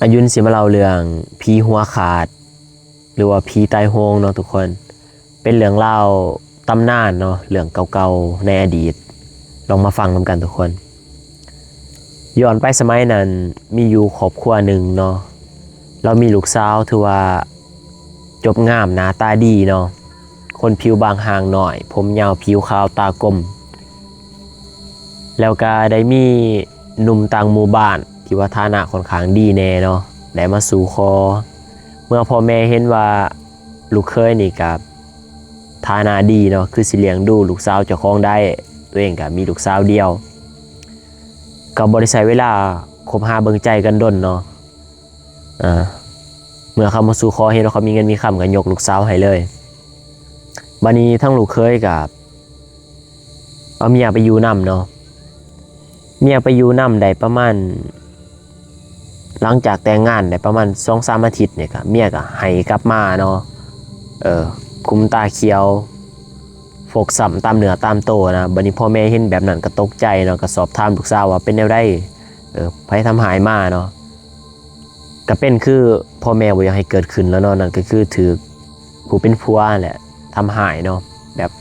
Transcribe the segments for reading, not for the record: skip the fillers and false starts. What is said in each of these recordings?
อายุนสิมาเล่าเรื่องผีหัวขาดหรือว่าผีตายโหงเนาะทุกคนเป็นเรื่องเล่าตำนานเนาะเรื่องเก่าๆในอดีตลองมาฟังนำกันทุกคนย้อนไปสมัยนั้นมีอยู่ครอบครัวหนึ่งเนาะเรามีลูกสาวถือว่าจบงามหน้าตาดีเนาะคนผิวบางห่างหน่อยผมยาวผิวขาวตากลมแล้วก็ได้มีหนุ่มต่างหมู่บ้านที่ว่าฐานะค่อนข้างดีแน่เนาะได้มาสู่คอเมื่อพ่อแม่เห็นว่าลูกเคยนี่กับฐานะดีเนาะคือสิเลี้ยงดูลูกสาวเจ้าของได้ตัวเองก็มีลูกสาวเดียวก็บ่ได้ใช้เวลาคบหาเบิ่งใจกันดนเนาะเมื่อเขามาสู่คอเห็นว่าเขามีเงินมีคำก็ยกลูกสาวให้เลยบัดนี้ทั้งลูกเคยกับเอาเมียไปอยู่นำเนาะเมียไปอยู่นำได้ประมาณหลังจากแต่งงานได้ประมาณ 2-3 อาทิตย์เนี่ยก็เมียก็ให้กลับมาเนาะคุมตาเขียวฟกส่ำตามเหนือตามโตนะบัดนี้พ่อแม่เห็นแบบนั้นก็ตกใจเนาะก็สอบถามลูกสาวว่าเป็นแนวใดไผทำหายมาเนาะก็เป็นคือพ่อแม่บ่อยากให้เกิดขึ้นแล้วเนาะนั่นก็คือถือผู้เป็นผัวแหละทำหายเนาะแบบ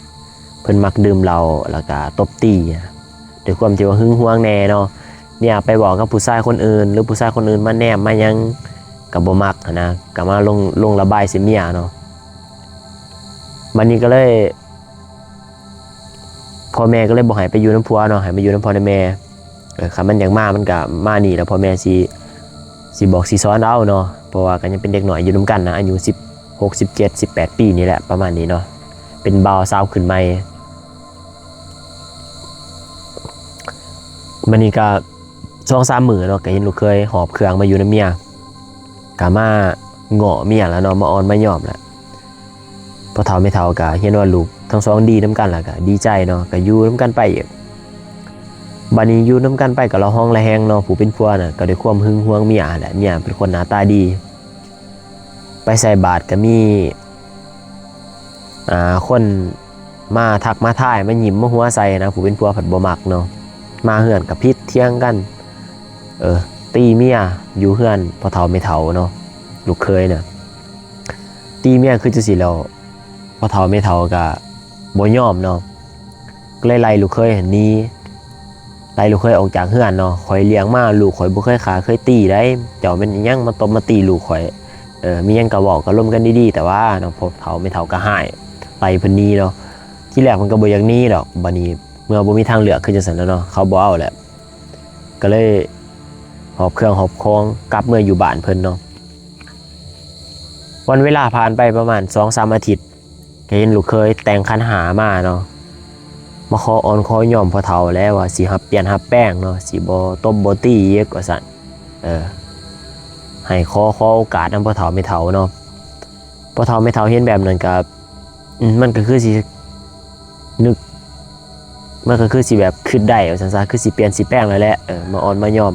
เพิ่นมักดื่มเหล้าแล้วก็ตบตีด้วยความที่ว่าหึงหวงแน่เนาะเนี่ยไปบอกกับผู้ชายคนอื่นหรือผู้ชายคนอื่นมาแนมมายังกับบ่มักนะก็มาลงระบายใส่เมียเนาะบัดนี้ก็เลยพ่อแม่ก็เลยบอกให้ไปอยู่น้ำผัวเนาะให้มาอยู่น้ำพ่อน้ำแม่คันมันอยากมามันก็มานี่แล้วพ่อแม่สิบอกสิสอนเอาเนาะเพราะว่าก็ยังเป็นเด็กหน่อยอยู่น้ำกันนะอายุ16 17 18ปีนี่แหละประมาณนี้เนาะเป็นบ่าวสาวขึ้นใหม่บัดนี้ก็2-3 มื้อเนาะก็เห็นลูกเคยหอบเครื่องมาอยู่น้ำเมียก็มาเงาะเมียแล้วเนาะมาอ้อนมายอมแล้วพอเฒ่าไม่เฒ่าก็เห็นว่าลูกทั้งสองดีน้ำกันแล้วก็ดีใจเนาะก็อยู่น้ำกันไปอีกบัดนี้อยู่น้ำกันไปก็ละห้องละแหงเนาะผู้เป็นผัวน่ะก็ด้วยความหึงหวงเมียแหละเมียเป็นคนหน้าตาดีไปใส่บาตรก็มีคนมาทักมาท่ายมายิ้มมาหัวใส่นะผู้เป็นผัวผัดบ่มักเนาะมาเฮือนกับพิษเที่ยงกันตีเมียอยู่เฮือนพอเฒ่าไม่เฒ่าเนาะลูกเคยเนี่ยตีเมียคือจังซี่แล้วพอเฒ่าไม่เฒ่าก็บ่ยอมเนาะก็เลยไล่ลูกเคยหนีไล่ลูกเคยออกจากเฮือนเนาะข่อยเลี้ยงมาลูกข่อยบ่เคยขาเคยตีได้เจ้าเป็นหยังมาตบมาตีลูกข่อยมีหยังก็เว้าก็ร่วมกันดีๆแต่ว่าเนาะพอเฒ่าไม่เฒ่าก็หายไล่เพิ่นหนีเนาะที่แรกมันก็บ่อยากหนีดอกบัดนี้เมื่อบ่มีทางเลือกคือจังซั่นแล้วเนาะเขาบ่เอาแหละก็เลยหอบเครื่องหอบของกลับเมื่ออยู่บ้านเพิ่นเนาะวันเวลาผ่านไปประมาณ 2-3 อาทิตย์ก็เห็นลูกเคยแต่งขันหามาเนาะมาขออ่อนขอยอมพอเฒ่าแล้วว่าสิเปลี่ยนแป้งเนาะสิบ่ตบบ่ตีอีกว่าซั่นให้ขอโอกาสนำพอเฒ่าไม่เฒ่าเนาะพอเฒ่าไม่เฒ่าเห็นแบบนั้นก็มันก็คือสินึกมันก็คือสิแบบคิดได้ว่าซั่นซะคือสิเปลี่ยนสิแป้งแล้วแหละมาอ่อนมายอม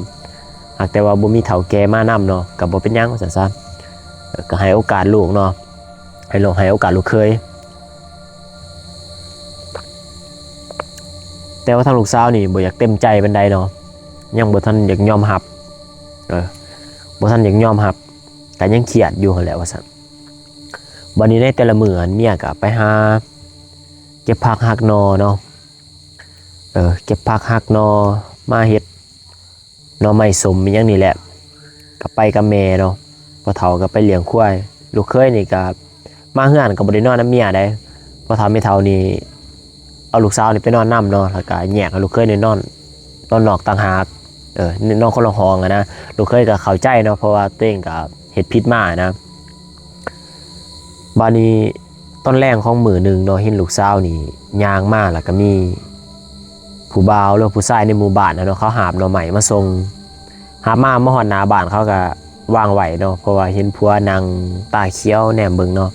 หากแต่ว่าบ่มีเฒ่าแก่มานำเนาะก็บ่เป็นหยังว่าซั่นซะก็ให้โอกาสลูกเนาะให้โอกาสลูกเคยแต่ว่าทางลูกสาวนี่บ่อยากเต็มใจปานใดเนาะยังบ่ทันอยากยอมรับบ่ทันอยากยอมรับก็ยังเครียดอยู่หั่นแหละว่าซั่นบัดนี้ในแต่ละมื้อเมียก็ไปหาเก็บผักหักนอเนาะเก็บผักหักนอมาเฮ็ดหน่อไม้สมอีหยังนี่แหละก็ไปกับแม่เนาะพอเฒ่าก็ไปเลี้ยงควายลูกเคยนี่ก็มาเฮือนก็บ่ได้นอนนำเมียได้พอเฒ่าไม่เฒ่านี่เอาลูกสาวนี่ไปนอนนำเนาะแล้วก็แยกให้ลูกเคยนี่นอนนอกต่างหากนอนคนละห้องนะลูกเคยก็เข้าใจเนาะเพราะว่าตัวเองก็เฮ็ดผิดมานะบัดนี้ตอนแรกของมื้อนึงเนาะเห็นลูกสาวนี่ย่างมาแล้วก็มีผู้บ่าวหรือผู้ชายในหมู่บ้านเนาะเขาหาบหน่อไม้มาส่งหาบมาฮอดหน้าบ้านเขาก็วางไว้เนาะเพราะว่าเห็นผัวนั่งตาเขียวแนมเบิ่งเนาะ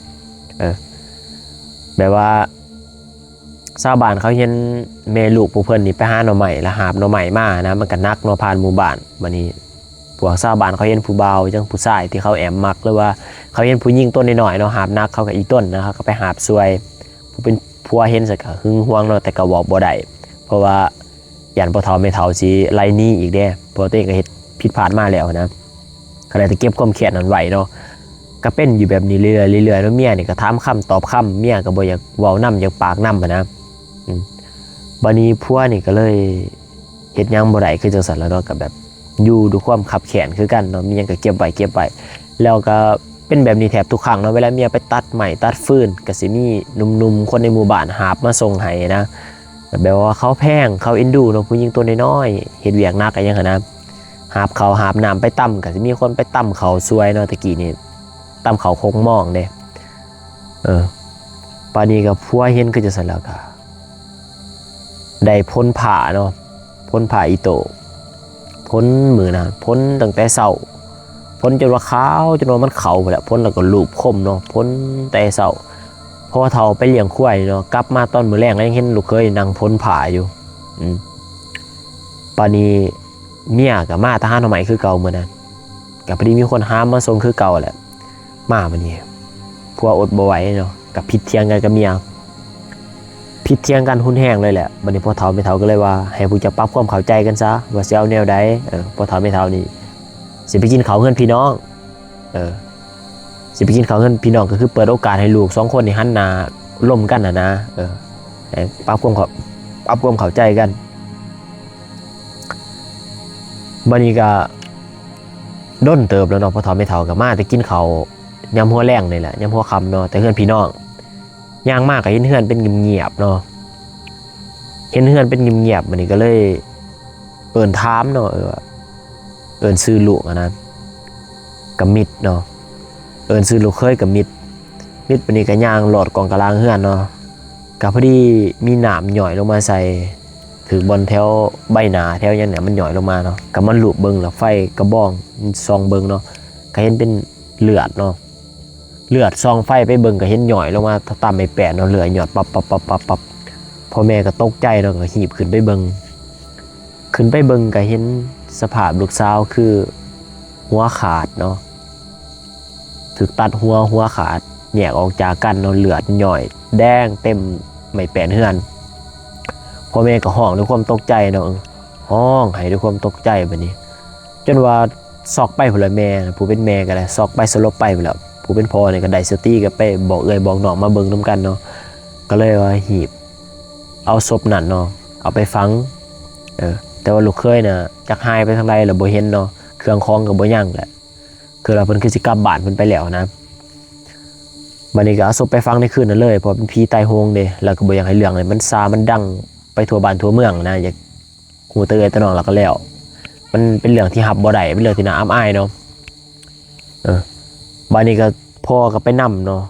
แบบว่าชาวบ้านเขาเห็นแม่ลูกผู้เพิ่นนี่ไปหาหน่อไม้แล้วหาบหน่อไม้มานะมันก็นักเนาะผ่านหมู่บ้านบัดนี้พวกชาวบ้านเขาเห็นผู้บ่าวจังผู้ชายที่เขาแอบมักหรือว่าเขาเห็นผู้หญิงต้นน้อยๆเนาะหาบนักเขาก็อีต้นนะครับก็ไปหาบซวยผู้เป็นผัวเห็นซะก็หึงหวงเนาะแต่ก็บอกบ่ได้เพราะว่าย่านบ่เฒ่าไม่เฒ่าสิไล่หนีอีกเด้เพราะตัวเองก็เฮ็ดผิดพลาดมาแล้วนะ ก็ได้แต่เก็บความแค้นนั้นไว้เนาะก็เป็นอยู่แบบนี้เรื่อยๆเรื่อยๆแล้วเมียนี่ก็ถามคำตอบคำเมียก็บ่อยากเว้านำอยากปากนำนะบัดนี้ผัวนี่ก็เลยเฮ็ดหยังบ่ได้คือจังซั่นแล้วเนาะก็แบบอยู่ด้วยความขับแค้นคือกันเนาะมีหยังก็เก็บไว้แล้วก็เป็นแบบนี้แทบทุกครั้งเนาะเวลาเมียไปตัดไม้ตัดฟืนก็สิมีหนุ่มๆคนในหมู่บ้านหาบมาส่งให้นะแบบว่าเขาแพงเขาเอ็นดูเนาะผู้หญิงตัวน้อยๆเฮ็ดเวียกหนักอะไรอย่างนั้นนะหาบเขาหาบน้ำไปตั้มก็สิมีคนไปตั้มเขาซวยเนาะตะกี้นี่ตั้มเขาคงมองเด้ปานนี้ก็ผัวเห็นคือจะสั่นแล้วก็ได้พ้นผ่าเนาะพ้นผ่าอีโตพ้นมือนะพ้นตั้งแต่เช้าพ้นจนว่าขาวจนว่ามันเขาไปแล้วพ้นแล้วก็ลูบคมเนาะพ้นแต่เช้าพอเฒ่าไปเลี้ยงควายเนาะกลับมาตอนมื้อแลงแล้วยังเห็นลูกเคยนั่งพ้นผ่าอยู่ปานนี้เมียก็มาทหารใหม่คือเก่ามื้อนั้นก็พอดีมีคนหามมาส่งคือเก่าแหละมาบัดนี้ผัวอดบ่ไหวเนาะก็ผิดเถียงกันกับเมียผิดเถียงกันหุนแห้งเลยแหละบัดนี้พ่อเฒ่าแม่เฒ่าก็เลยว่าให้ผู้จะปรับความเข้าใจกันซะว่าสิเอาแนวใดพ่อเฒ่าแม่เฒ่านี่สิไปกินข้าวเฮือนพี่น้องสิไปกินข้าวเฮือนพี่น้องก็คือเปิดโอกาสให้ลูก2คนนี่หันหน้าร่วมกันนะให้ปรับความเข้าใจกันบัดนี้ก็ด้นเติบแล้วเนาะพ่อเฒ่าแม่เฒ่าก็มาแต่กินข้าวยามหัวแรงนี่แหละยามหัวค่ำเนาะแต่เฮือนพี่น้องย่างมากก็เห็นเฮือนเป็นเงียบๆเนาะเห็นเฮือนเป็นเงียบๆบัดนี้ก็เลยเอิ้นถามเนาะเอิ้นชื่อลูกนะกับมิดเนาะเอิ้นชื่อลูกเคยกับมิดบัดนี้ก็ย่างหลอดกองกลางเฮือนเนาะก็พอดีมีหนามหย่อยลงมาใส่ถือบนแถวใบหน้าแถวยังเนี่ยมันหย่อยลงมาเนาะก็มันลูบเบิ่งแล้วไฟกระบองซองเบิ่งเนาะก็เห็นเป็นเลือดเนาะเลือดซองไฟไปเบิ่งก็เห็นหย่อยลงมาตามไปแปะเนาะเลือดหยอดปับพ่อแม่ก็ตกใจเนาะก็หีบขึ้นไปเบิ่งก็เห็นสภาพลูกสาวคือหัวขาดเนาะถูกตัดหัวขาดแยกออกจากกันเนาะเลือดหย่อยแดงเต็มไม่แปะเฮือนพ่อแม่ก็ห้องด้วยความตกใจเนาะห้องให้ด้วยความตกใจแบบนี้จนว่าซอกไปพุ่นละแม่ผู้เป็นแม่ก็ได้ซอกไปสลบไปพุ่นแล้วผู้เป็นพ่อเนี่ยก็ได้สติก็ไปบอกบอกน้องมาเบิ่งนำกันเนาะก็เลยว่าหีบเอาศพนั่นเนาะเอาไปฝังแต่ว่าลูกเคยน่ะจักหายไปทางใดแล้วบ่เห็นเนาะเครื่องคองก็บ่ยังแหละคือเราเพิ่นคือสิกลับบ้านเพิ่นไปแล้วนะบัดนี้ก็เอาศพไปฝังในคืนนั้นเลยเพราะเป็นผีตายโหงเด้แล้วก็บ่อยากให้เรื่องนี้มันซามันดังไปทั่วบ้านทั่วเมืองนะอยากฮู้ตะเอยตะน้องแล้วก็แล้วมันเป็นเรื่องที่รับบ่ได้เป็นเรื่องที่น่าอับอายเนาะบัดนี้ก็พ่อก็ไปนำเนาะ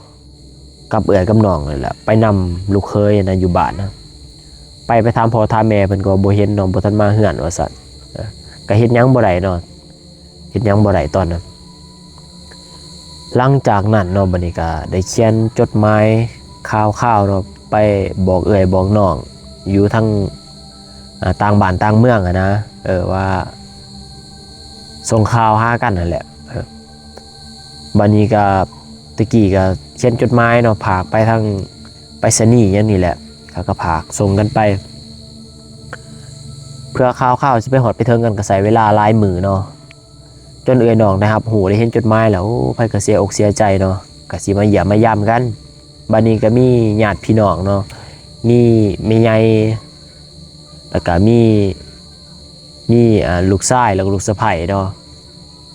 กับเอื้อยกับน้องเลยแหละไปนำลูกเคยนะอยู่บ้านนะไปถามพ่อถามแม่เพิ่นก็บ่เห็นเนาะบ่ทันมาเฮือนว่าซั่นก็เฮ็ดหยังบ่ได้เนาะเฮ็ดหยังบ่ได้ตอนนั้นหลังจากนั้นเนาะบัดนี้ก็ได้เขียนจดหมายข่าวๆเนาะไปบอกเอื้อยบอกน้องอยู่ทั้งต่างบ้านต่างเมืองนะว่าส่งข่าวหากันนั่นแหละบัดนี้ก็ตะกี้ก็เขียนจดหมายเนาะฝากไปทางไปรษณีย์อย่างนี้แหละเขาก็ฝากส่งกันไปเพื่อข่าวสิไปฮอดไปถึงกันก็ใช้เวลาหลายมื้อเนาะจนเอื้อยน้องนะครับหูได้เห็นจดหมายแล้วไผก็เสียอกเสียใจเนาะก็สิมาเยี่ยมมายามกันบัดนี้ก็มีญาติพี่น้องเนาะมีแม่ใหญ่แล้วก็มีลูกชายแล้วก็ลูกสะใภ้เนาะ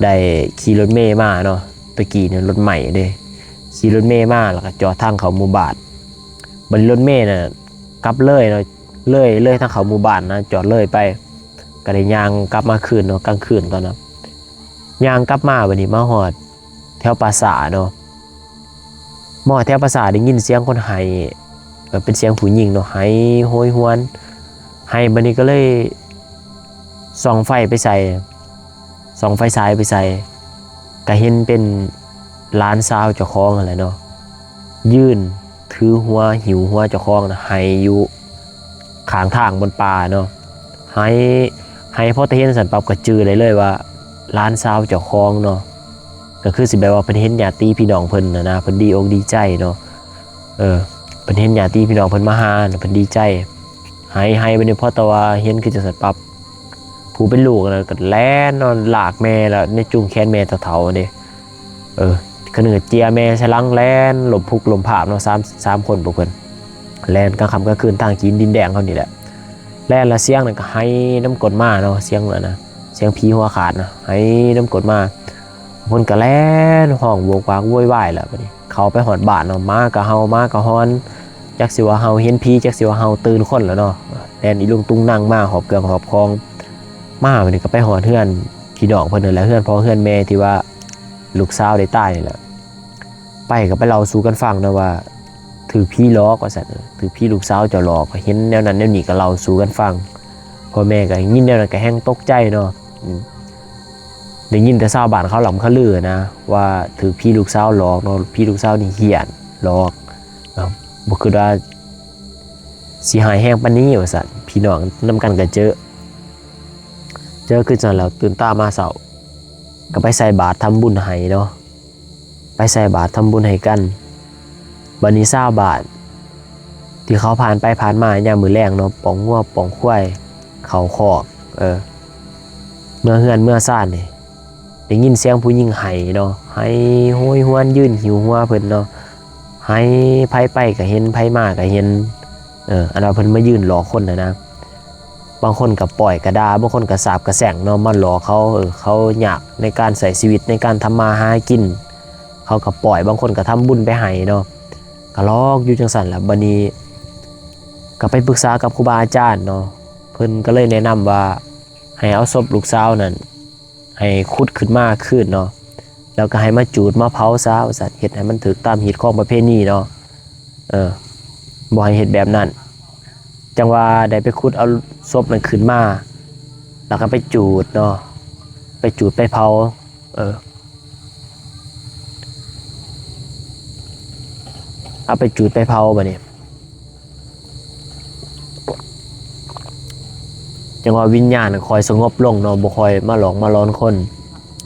ได้ขี่รถเมล์มาเนาะตะกี้เนี่ยรถใหม่เด้ขี่รถเมล์มาแล้วก็จอดทางเขาหมู่บ้านบัดรถเมล์น่ะกลับเลยเนาะเลยทางเขาหมู่บ้านนะจอดเลยไปก็ได้ย่างกลับมาคืนเนาะกลางคืนตอนนั้นย่างกลับมาบัดนี้มาฮอดแถวปราสาทเนาะมอแถวปราสาทได้ยินเสียงคนไห้เป็นเสียงผู้หญิงเนาะไห้โหยหวนไห้บัดนี้ก็เลยส่องไฟไปใส่ส่องไฟฉายไปใส่ก็เห็นเป็นร้านซาวเจ้าของอะไรเนาะยืนถือหัวหิวหัวเจ้าของนะไห้อยู่ข้างทางบนป่าเนาะไห้พอตะเห็นสันปับก็จือเลยว่าร้านซาวเจ้าของเนาะก็คือสิแบบว่าเพิ่นเห็นญาติพี่น้องเพิ่นนะเพิ่นดีอกดีใจเนาะเพิ่นเห็นญาติพี่น้องเพิ่นมาหาเพิ่นดีใจไห้บัดนี้พอตะว่าเห็นคือจะสันปับ ผู้เป็นลูกน่ะก็แล่นนอนหลากแม่แล้วในจุงแขนแม่เฒ่าๆนี่คนหนึงก็เจียแม่ใส่หลังแล่นหลบพุกหลบผาบเนาะ3คนพวกเพิ่นแล่นกลางค่ำกลางคืนทางจีนดินแดงเขานี่แหละแล่นแล้วเสียงนั่นก็ให้น้ำกรดมาเนาะเสียงนั่นนะเสียงผีหัวขาดนะให้น้ำกรดมาเพิ่นก็แล่นห้องโวกวากโวยวายแล้วบัดนี้เขาไปหอดบ้านเนาะมาก็เฮามาก็ฮ้อนจักสิว่าเฮาเห็นผีจักสิว่าเฮาตื่นคนแล้วเนาะแล่นอีลุงตุงนั่งมาหอบเครื่องหอบของมาบัดนี้ก็ไปหอดเฮือนพี่น้องเพิ่นนั่นแหละเฮือนพ่อเฮือนแม่ที่ว่าลูกสาวได้ตายนี่แหละไปก็ไปเล่าสู่กันฟังนะว่าถือพี่ล้อกว่าซั่นถือพี่ลูกสาวเจ้าหลอกเห็นแนวนั้นแนวนี้ก็เล่าสู่กันฟังพ่อแม่ก็ยินแนวนั้นก็แฮงตกใจเนาะได้ยินแต่ชาวบ้านเขาหลำเขาลือนะว่าถือพี่ลูกสาวหลอกเนาะพี่ลูกสาวนี่เหี้ยนหลอกบ่คือว่าสิหายแห้งปานนี้ว่าซั่นพี่น้องนำกันก็เจอคือจังแล้วตื่นตามาเช้าก็ไปใส่บาตรทำบุญให้เนาะไปใส่บาตรทำบุญให้กันบัดนี้20 บาทที่เขาผ่านไปผ่านมายามมื้อแลงเนาะปองงัวปองควายเขาคอกเมื่อเฮือนเมื่อซ่านนี่ได้ยินเสียงผู้หญิงไห้เนาะไห้โหยหวนยืนหิวหัวเพิ่นเนาะไห้ไผไปก็เห็นไผมาก็เห็นอันว่าเพิ่นมายืนรอคนนะบางคนก็ปล่อยกระดาบางคนก็สาบกระแสงเนาะมารอเขาเขาอยากในการใส่ชีวิตในการทำมาหากินเขาก็ปล่อยบางคนก็ทำบุญไปให้เนาะก็ลอกอยู่จังซั่นล่ะบัดนี้ก็ไปปรึกษากับครูบาอาจารย์เนาะเพิ่นก็เลยแนะนำว่าให้เอาศพลูกสาวนั่นให้ขุดขึ้นมาคืนเนาะแล้วก็ให้มาจูดมาเผาซะว่าซั่นเฮ็ดให้มันถูกตามฮีตของประเพณีเนาะบ่ให้เฮ็ดแบบนั้นจังว่าได้ไปขุดเอาศพนั้นขึ้นมาแล้วก็ไปจูดเนาะไปจูดไปเผาเอาไปจูดไปเผาบัดนี้จังว่าวิญญาณคอยสงบลงเนาะบ่ค่อยมาหลอกมาร้อนคน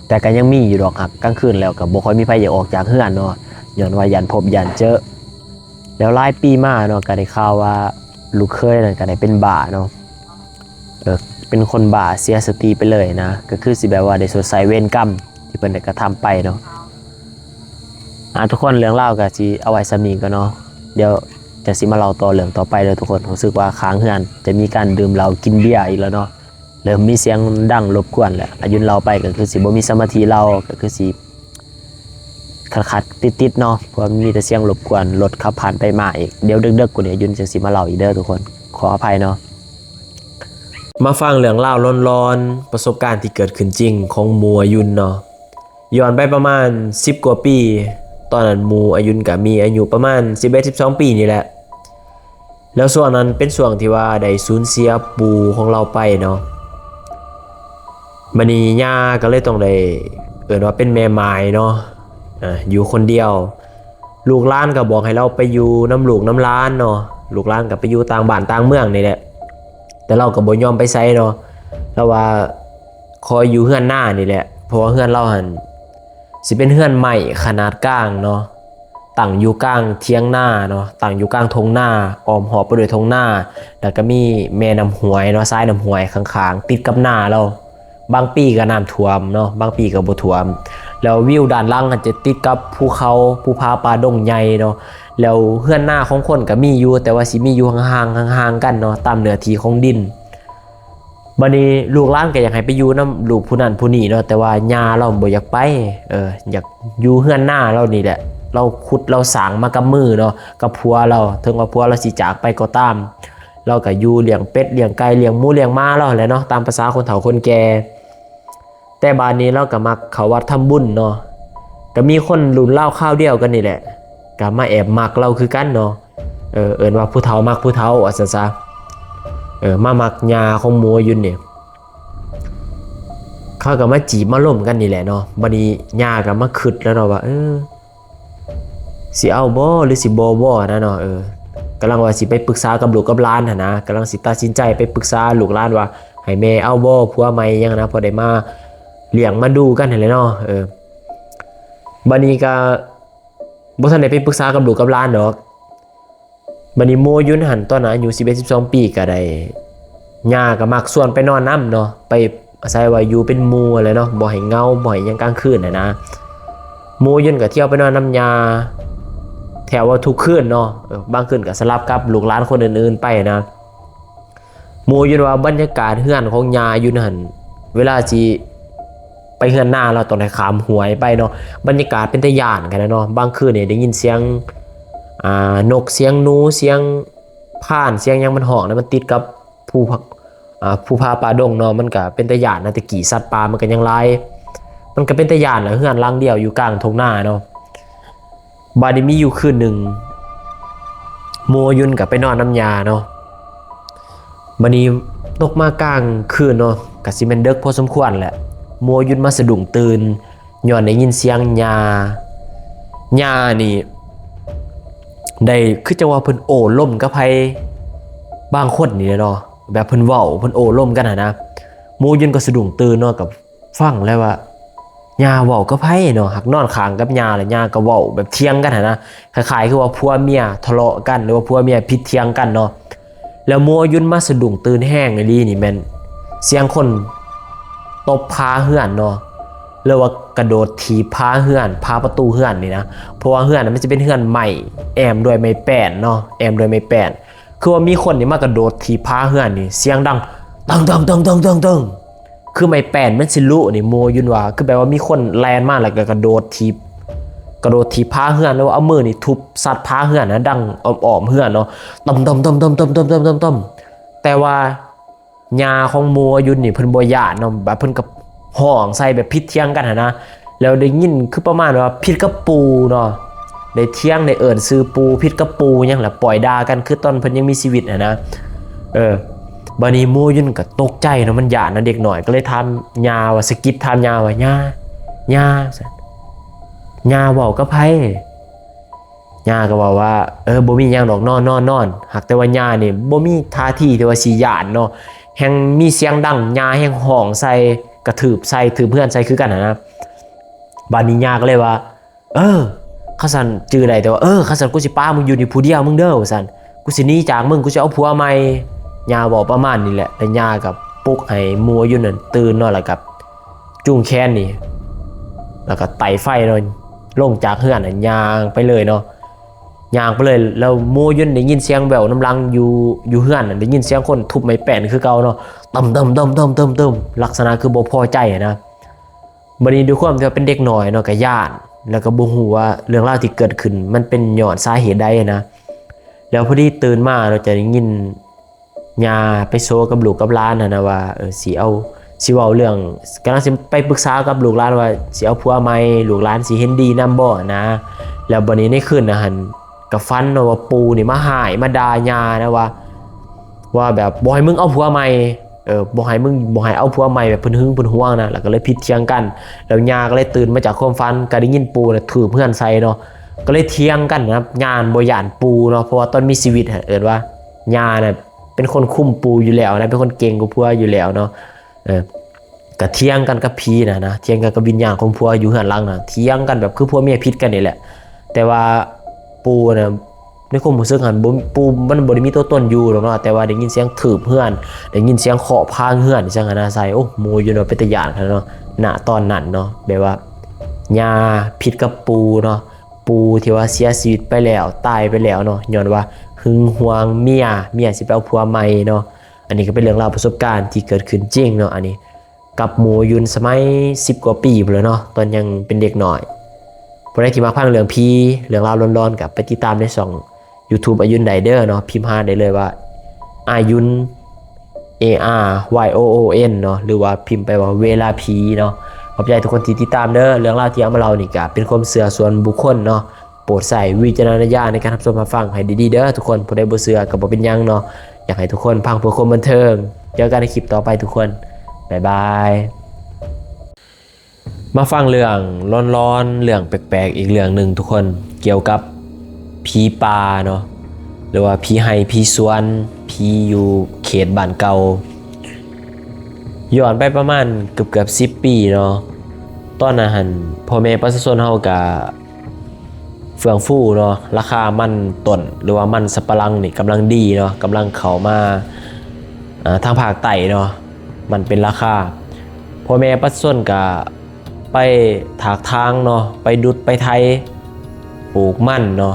แต่ก็ยังมีอยู่ดอกครับกลางคืนแล้วก็บ่ค่อยมีไผอยากออกจากเฮือนเนาะย้อนว่ายันพบยันเจอแล้วหลายปีมาเนาะก็ได้ข่าวว่าลูกเคยนั่นก็ได้เป็นบ้าเนาะเป็นคนบ้าเสียสติไปเลยนะก็คือสิแบบว่าได้สดใสเวรกรรมที่เพิ่นได้กระทำไปเนาะทุกคนเรื่องเล่าก็สิเอาไว้สำนี้ก็เนาะเดี๋ยวจะสิมาเล่าต่อเรื่องต่อไปเลยทุกคนรู้สึกว่าค้างเฮือนจะมีการดื่มเหล้ากินเบียร์อีกแล้วเนาะเริ่มมีเสียงดังรบกวนแล้วอายุเราไปก็คือสิบ่มีสมาธิเราก็คือสิขัดติดๆเนาะเพราะมีแต่เสียงรบกวนรถขับผ่านไปมาอีกเดี๋ยวดึกๆกว่านี้อายุจะสิมาเล่าอีกเด้อทุกคนขออภัยเนาะมาฟังเรื่องเล่าร้อนๆประสบการณ์ที่เกิดขึ้นจริงของหมู่อายุเนาะย้อนไปประมาณ10 กว่าปีตอนนั้นหมู่อายุก็มีอายุประมาณ11-12 ปีนี่แหละแล้วช่วงนั้นเป็นช่วงที่ว่าได้สูญเสียปู่ของเราไปเนาะบัดนี้ย่าก็เลยต้องได้ว่าเป็นแม่ไม้เนาะอยู่คนเดียวลูกหลานก็บอกให้เราไปอยู่น้ำลูกน้ำหลานเนาะลูกหลานก็ไปอยู่ต่างบ้านต่างเมืองนี่แหละแต่เราก็บ่ยอมไปไสเนาะแล้วว่าคอยอยู่เฮือนหน้านี่แหละเพราะว่าเฮือนเราหั่นสิเป็นเฮือนใหม่ขนาดกลางเนาะตั้งอยู่กลางเถียงนาเนาะตั้งอยู่กลางทุ่งนาอ้อมหอบไปด้วยทุ่งนาแล้วก็มีแม่น้ำห้วยเนาะซ้ายน้ำห้วยข้างๆติดกับนาเราบางปีก็น้ำท่วมเนาะบางปีก็บ่ท่วมแล้ววิวด้านล่างจะติดกับภูเขาภูผาป่าดงใหญ่เนาะแล้วเฮือนหน้าของคนก็มีอยู่แต่ว่าสิมีอยู่ห่างๆกันเนาะตามเนื้อที่ของดินบัดนี้ลูกหลานก็อยากให้ไปอยู่นำลูกผู้นั้นผู้นี้เนาะแต่ว่าย่าเราบ่อยากไปอยากอยู่เฮือนหน้าเรานี่แหละเราขุดเราสร้างมากับมือเนาะกับผัวเราถึงว่าผัวเราสิจากไปก็ตามเราก็อยู่เลี้ยงเป็ดเลี้ยงไก่เลี้ยงหมูเลี้ยงม้าเราแหละเนาะตามภาษาคนเฒ่าคนแก่แต่บานนี้เราก็มักเข้าวัดทำบุญเนาะก็มีคนรุ่นเล่าข้าวเดียวกันนี่แหละก็มาแอบมักเราคือกันเนาะเอิ้นว่าผู้เฒ่ามักผู้เฒ่าว่าซั่นซะมามักยาของหมู่อายุนี่เขาก็มาจีบมาล่มกันนี่แหละเนาะบัดนี้ยาก็มาคิดแล้วเนาะว่าสิเอาบ่หรือสิบ่นะเนาะกำลังว่าสิไปปรึกษากับลูกกับหลานหั่นนะกำลังสิตัดสินใจไปปรึกษาลูกหลานว่าให้แม่เอาบ่ผัวใหม่ยังนะพอได้มาเลี้ยงมาดูกันหั่นแหละเนาะบัดนี้ก็บ่ทันได้ไปปรึกษากับลูกกับหลานดอกบัดนี้โมยุนหันตอนนั้นอายุ11-12 ปีก็ได้ ย่าก็มักส่วนไปนอนน้ำเนาะไปอาศัยว่าอยู่เป็นหมู่อะไรเนาะบ่ให้เงาบ่ให้หยังกลางคืนนะหมู่ยุ่นก็เที่ยวไปนอนน้ำยาแถวว่าทุกคืนเนาะบางคืนก็สลับกับลูกหลานคนอื่นๆไปนะหมู่ยุ่นว่าบรรยากาศเฮือนของยาอยู่นั่นเวลาสิไปเฮือนหน้าเราต้องได้ขามหวยไปเนาะบรรยากาศเป็นตาย่านกันนะเนาะบางคืนเนี่ยได้ยินเสียงนกเสียงหนูเสียงผ่านเสียงยังมันห้องนะมันติดกับภูภูพาป่าดงเนาะมันก็เป็นตะยานนะตะกี้สัตว์ป่ามันก็ยังไล่มันก็เป็นตะยานแหละเฮือนหลังเดียวอยู่กลางทุ่งนาเนาะบาดนี้มีอยู่คืนหนึ่งโมยุนกับไปนอนน้ำยาเนาะบาดนี้ตกมากลางคืนเนาะกับซีเมนเด็กพอสมควรแหละโมยุนมาสะดุ้งตื่นย้อนได้ยินเสียงยานี่ได้คือจังว่าเพิ่นโอ้ล่มกับไผบางคนนี่เนาะแบบเพิ่นเว้าเพิ่นโอ้ล่มกันนะโมยุนก็สะดุ้งตื่นเนาะกับฟังแล้วว่าญาเว้ากับไผเนาะหักนอนข้างกับญาแล้วญาก็เว้าแบบเถียงกันนะคล้ายๆคือว่าผัวเมียทะเลาะกันหรือว่าผัวเมียผิดเถียงกันเนาะแล้วโมยุนมาสะดุ้งตื่นแห้งอีหลีนี่แม่นเสียงคนตบพาเฮือนเนาะหรือว่ากระโดดถีบพาเฮือนพาประตูเฮือนนี่นะเพราะว่าเฮือนมันจะเป็นเฮือนใหม่แอมด้วยไม้แป้นเนาะแอมด้วยไม้แป้นคือว่ามีคนนี่มากระโดดถีบพาเฮือนนี่เสียงดังตึงคือไม้แป้นมันสิลุนี่โมยุนว่าคือแปลว่ามีคนแลนมาแล้วก็กระโดดถีบพาเฮือนแล้วเอามือนี่ทุบซัดพาเฮือนนะดังอ้อมๆเฮือนเนาะต้มแต่ว่าญาของโมยุนนี่เพิ่นบ่ย่านเนาะแบบเพิ่นก็ห้องใส่แบบพิดเที่ยงกันนะแล้วได้ยินคือประมาณว่าพิดกับปูเนาะได้เที่ยงได้เอิ้นซื้อปูพิดกับปูยังแหละปล่อยด่ากันคือตอนเพิ่นยังมีชีวิตนะบัดนี้โมยุนก็ตกใจเนาะมันย่านนะเด็กหน่อยก็เลยถามญาว่าสกิปถามญาว่าญาเว้ากับไผญาก็บอกว่าบ่มีหยังดอกนอนหากแต่ว่าญานี่บ่มีท่าทีที่ว่าสิย่านเนาะแฮงมีเสียงดังญาแฮงห้องใส่กระถืบเพื่อนใส่คือกันนะบาดนี้ญาก็เลยว่าข้าสันจื้อได้แต่ว่าข้าสันกูสิป้ามึงอยู่นี่ผู้เดียวมึงเด้อว่าซั่นกูสิหนีจากมึงกูจะเอาผัวใหม่ญาบอกประมาณนี้แหละแล้วญากับปลุกให้มัวอยู่นั่นตื่นเนาะแล้วกับจุ้งแขนนี่แล้วก็ไต่ไฟเนาะลงจากเฮือนน่ะย่างไปเลยเนาะย่างไปเลยแล้วมัวยุนได้ยินเสียงแววน้ำลังอยู่เฮือนน่ะได้ยินเสียงคนทุบไม้แป้นคือเก่าเนาะตึมลักษณะคือบ่พอใจนะบัดนี้ด้วยความที่ว่าเป็นเด็กน้อยเนาะก็ย่านแล้วก็บ่ฮู้ว่าเรื่องราวที่เกิดขึ้นมันเป็นย้อนสาเหตุใดนะแล้วพอดีตื่นมาเราจะได้ยินญาไปโซกับลูกกับหลานนะว่าสิเว้าเรื่องกำลังสิไปปรึกษากับลูกหลานว่าสิเอาผัวใหม่ลูกหลานสิเห็นดีนำบ่นะแล้วบัดนี้ในคืนน่ะหั่นก็ฝันว่าปู่นี่มาหายมาด่าญานะว่าแบบบ่ให้มึงเอาผัวใหม่บ่ให้เอาผัวใหม่แบบเพิ่นหึงเพิ่นหวงนะแล้วก็เลยผิดเถียงกันแล้วญาก็เลยตื่นมาจากความฝันก็ได้ยินปู่น่ะถือเพื่อนใส่เนาะก็เลยเถียงกันนะครับญาบ่ย่านปู่เนาะเพราะว่าตอนมีชีวิตว่าญาน่ะเป็นคนคุมปู่อยู่แล้วนะเป็นคนเก่งกว่าผัวอยู่แล้วเนาะก็เถียงกันกับผีนะเถียงกันกับวิญญาณของผัวอยู่เฮือนหลังนะเถียงกันแบบคือผัวเมียผิดกันนี่แหละแต่ว่าปู่น่ะในความรู้สึกหันปู่มันบ่ได้มีตัวตนอยู่หรอกเนาะแต่ว่าได้ยินเสียงถืบเฮือนได้ยินเสียงเคาะพางเฮือนจังนะใส่โอ้โมอยู่เนาะเป็นตาย่านกันเนาะณตอนนั้นเนาะแบบว่าญาผิดกับปู่เนาะปู่ที่ว่าเสียชีวิตไปแล้วตายไปแล้วเนาะย้อนว่าหึงหวงเมียสิไปเอาผัวใหม่เนาะอันนี้ก็เป็นเรื่องราวประสบการณ์ที่เกิดขึ้นจริงเนาะอันนี้กับโมยุนสมัย10 กว่าปีเลยเนาะตอนยังเป็นเด็กหน่อยพอได้ที่มาพังเรื่องพีเรื่องราวร้อนๆกับไปติดตามในช่อง YouTube อายุนไดเดอร์เนาะพิมพ์หาได้เลยว่าอายุน ARYOON เนาะหรือว่าพิมพ์ไปว่าเวลาพีเนาะขอบใจทุกคนที่ติดตามเด้อเรื่องราวที่เอามาเล่านี่ก็เป็นความเชื่อส่วนบุคคลเนาะโปรดใส่วิจารณญาณในการรับชมรับฟังให้ดีๆเด้อทุกคนผู้ใดบ่เชื่อก็บ่เป็นหยังเนาะอยากให้ทุกคนพังเพื่อความบันเทิงเจอกันในคลิปต่อไปทุกคนบ๊ายบายมาฟังเรื่องร้อนๆเรื่องแปลกๆอีกเรื่องหนึ่งทุกคนเกี่ยวกับผีป่าเนาะหรือว่าผีไห้ผีสวนผีอยู่เขตบ้านเก่าย้อนไปประมาณเกือบ10 ปีเนาะตอนนั้นพ่อแม่ประชาชนเฮาก็เฟื่องฟูเนาะราคามันต้นหรือว่ามันสับปะหลังนี่กำลังดีเนาะกำลังเข้ามา ทางภาคใต้เนาะมันเป็นราคาพ่อแม่ปัดส้นก็ไปถากทางเนาะไปดุดไปไทยปลูกมั่นเนาะ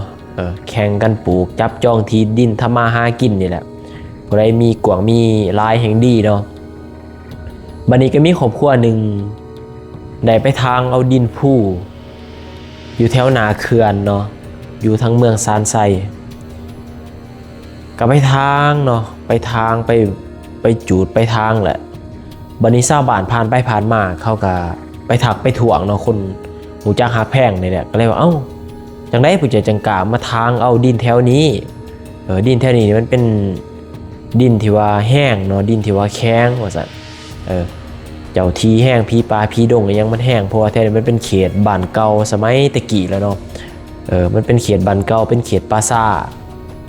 แข่งกันปลูกจับจองที่ดินทำมาหากินนี่แหละผู้ใดมีกวางมีลายแห่งดีเนาะบัดนี้ก็มีครอบครัวหนึ่งได้ไปทางเอาดินผู้อยู่แถวนาเขื่อนเนาะอยู่ทั้งเมืองซานไซก็ไปทางเนาะไปทางไปจูดไปทางแหละบัดนี้ชาวบ้านผ่านไปผ่านมาเขาก็ไปถักไปถ่วงเนาะคนหูจักหาแพงนี่แหละก็เลยว่าเอ้าจังได้ผู้ใจจังกามาทางเอาดินแถวนี้ดินแถวนี้มันเป็นดินที่ว่าแห้งเนาะดินที่ว่าแข็งว่าซั่นเจ้าที่แห้งพี่ปลาพี่ดงยังมันแห้งเพราะว่าแท้มันเป็นเขตบ้านเก่าสมัยตะกี้แล้วเนาะมันเป็นเขตบ้านเก่าเป็นเขตปราสาท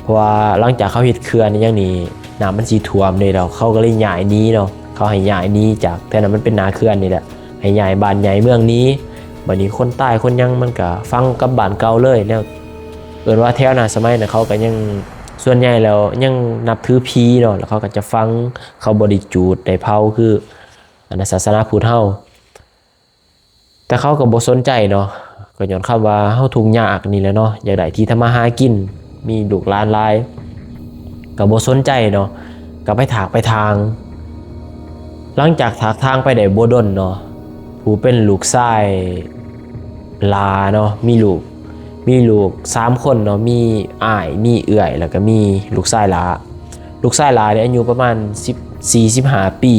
เพราะว่าหลังจากเขาเฮ็ดเขื่อนอย่างนี้น้ำมันสิท่วมนี่แล้วเขาก็เลยย้ายหนีเนาะเขาให้ย้ายหนีจากแถวนั้นมันเป็นนาเขื่อนนี่แหละให้ย้ายบ้านใหญ่เมืองนี้บัดนี้คนใต้คนยังมันก็ฟังกับบ้านเก่าเลยแล้วว่าแถวนั้นสมัยนั้นเขาก็ยังส่วนใหญ่แล้วยังนับถือผีเนาะแล้วเขาก็จะฟังเขาบริจูดได้เผาคือศาสนาพุทธเฮาแต่เขาก็บ่สนใจเนาะก็ย้อนคำว่าเฮาทุกข์ยากนี่แหละเนาะอยากได้ที่ทำมาหากินมีลูกหลานหลายก็บ่สนใจเนาะก็ไปถากไปทางหลังจากถากทางไปได้บ่ดนเนาะผู้เป็นลูกชายลาเนาะมีลูก3คนเนาะมีอ้ายมีเอื้อยแล้วก็มีลูกชายลาเนี่ยอายุประมาณ14-15 ปี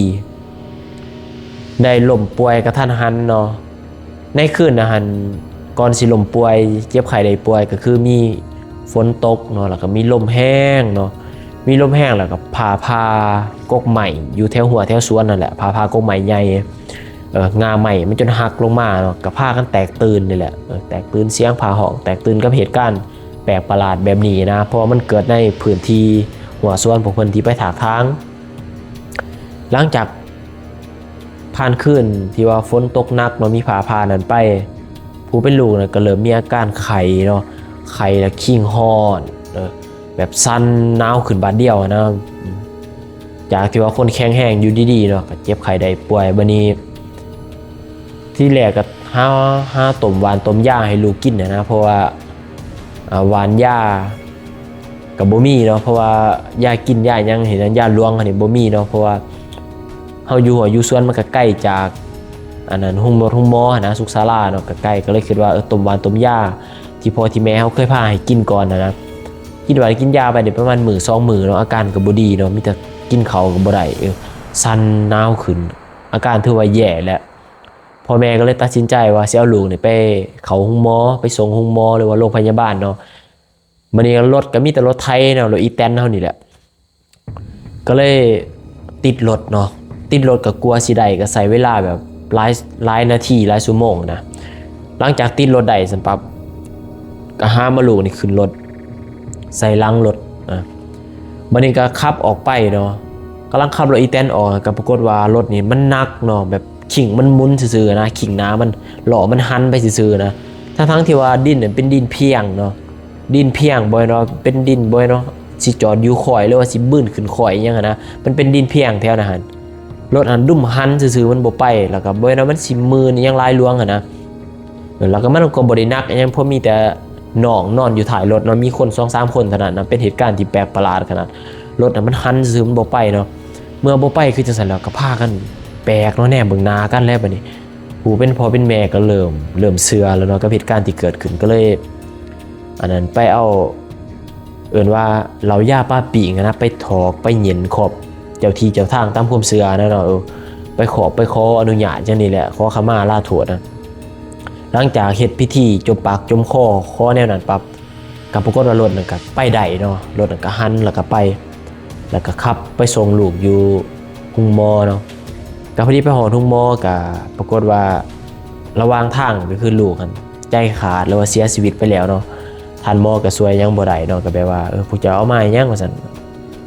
ได้ล้มป่วยกระทันหันเนาะในคืนนะฮันก่อนสิล้มป่วยเจ็บไข้ได้ป่วยก็คือมีฝนตกเนาะแล้วก็มีลมแห้งเนาะมีลมแห้งแล้วก็พากกใหม่อยู่แถวหัวแถวสวนนั่นแหละพากกใหม่ใหญ่งาใหม่มันจนหักลงมาเนาะกับผ้ากันแตกตื่นนี่แหละแตกตื่นเสียงผ่าห้องแตกตื่นกับเหตุการณ์แปลกประหลาดแบบนี้นะเพราะมันเกิดในพื้นที่หัวสวนของเพิ่นที่ไปถากทางหลังจากผ่านคืนที่ว่าฝนตกหนักเนาะมีผ่านั้นไปผู้เป็นลูกเนี่ยก็เริ่มมีอาการไข้เนาะไข้แล้วขิงฮ้อนแบบสั่นหนาวขึ้นบาดเดียวนะจากที่ว่าคนแข็งแรงอยู่ดีๆเนาะก็เจ็บไข้ได้ป่วยบัดนี้ที่แรกก็หาต้มหวานต้มยาให้ลูกกินนะเพราะว่าหวานยากับบ่มีเนาะเพราะว่ายากินยายังเห็นยาลวงอันนี้บ่มีเนาะเพราะว่าเฮาอยู่สวนมันก็ใกล้จากอันนั้นห้องหมอนะสุขศาลาเนาะก็ใกล้ก็เลยคิดว่าต้มหวานต้มยาที่พ่อที่แม่เฮาเคยพาให้กินก่อนนะกินหวานกินยาไปได้ประมาณมื้อ2มื้อเนาะอาการก็บ่ดีเนาะมีแต่กินข้าวก็บ่ได้สั่นหนาวขึ้นอาการถือว่าแย่แล้วพ่อแม่ก็เลยตัดสินใจว่าสิเอาลูกนี่ไปเข้าห้องหมอไปส่งห้องหมอหรือว่าโรงพยาบาลเนาะมื้อนี้รถก็มีแต่รถไทยเนาะรถอีแตนเฮานี่แหละก็เลยติดรถเนาะติดรถก็กลัวสิได้ก็ใช้เวลาแบบหลายนาทีหลายชั่วโมงนะหลังจากติดรถได้ซั่นปั๊บก็หามาลูกนี่ขึ้นรถใส่ลังรถบัดนี้ก็ขับออกไปเนาะกำลังขับรถอีแตนออกก็ปรากฏว่ารถนี่มันหนักเนาะแบบขิงมันมุนซื่อๆนะขิงน้ามันหล่อมันหันไปซื่อๆนะทั้งที่ว่าดินเนี่ยเป็นดินเพียงเนาะดินเพียงบ่อยเนาะเป็นดินบ่อยเนาะสิจอดอยู่ข่อยหรือว่าสิบึ้นขึ้นข่อยอีหยังนะมันเป็นดินเพียงแถวนั้นหั่นรถอันดุ่มหันซื่อๆมันบ่ไปแล้วก็บ่อยเนาะมันสิมือนี่ยังลายลวงนะแล้วก็มันก็บ่ได้หนักอิหยังเพราะมีแต่น้องนอนอยู่ท้ายรถเนาะมีคน 2-3 คนเท่านั้นนะเป็นเหตุการณ์ที่แปลกประหลาดขนาดรถน่ะมันหันซื่อมันบ่ไปเนาะเมื่อบ่ไปคือจังซั่นแล้วก็พากันแปลกเนาะแน่เบิ่งหน้ากันแล้วบัดนี้ผู้เป็นพ่อเป็นแม่ก็เริ่มเชื่อแล้วเนาะกับเหตุการณ์ที่เกิดขึ้นก็เลยอันนั้นไปเอาว่าเราย่าป้าปิงนะไปถอกไปเหย็นขอบเจ้าที่เจ้าทางตามความเชื่อนะเนาะไปขออนุญาตจังนี่แหละขอขมาลาโทษนะหลังจากเฮ็ดพิธีจมปากจมคอแนวนั้นปั๊บก็ปรากฏว่ารถนั่นก็ไปได้เนาะรถนั่นก็หันแล้วก็ไปแล้วก็ขับไปส่งลูกอยู่ห้องหมอเนาะก็พอดีไปหอทุ่งหมอก็ปรากฏว่าระหว่างทางก็คือลูกกันใจขาดหรือว่าเสียชีวิตไปแล้วเนาะท่านหมอก็ช่วยยังบ่ได้เนาะก็แปลว่าผู้เจ้าเอามายังว่าซั่น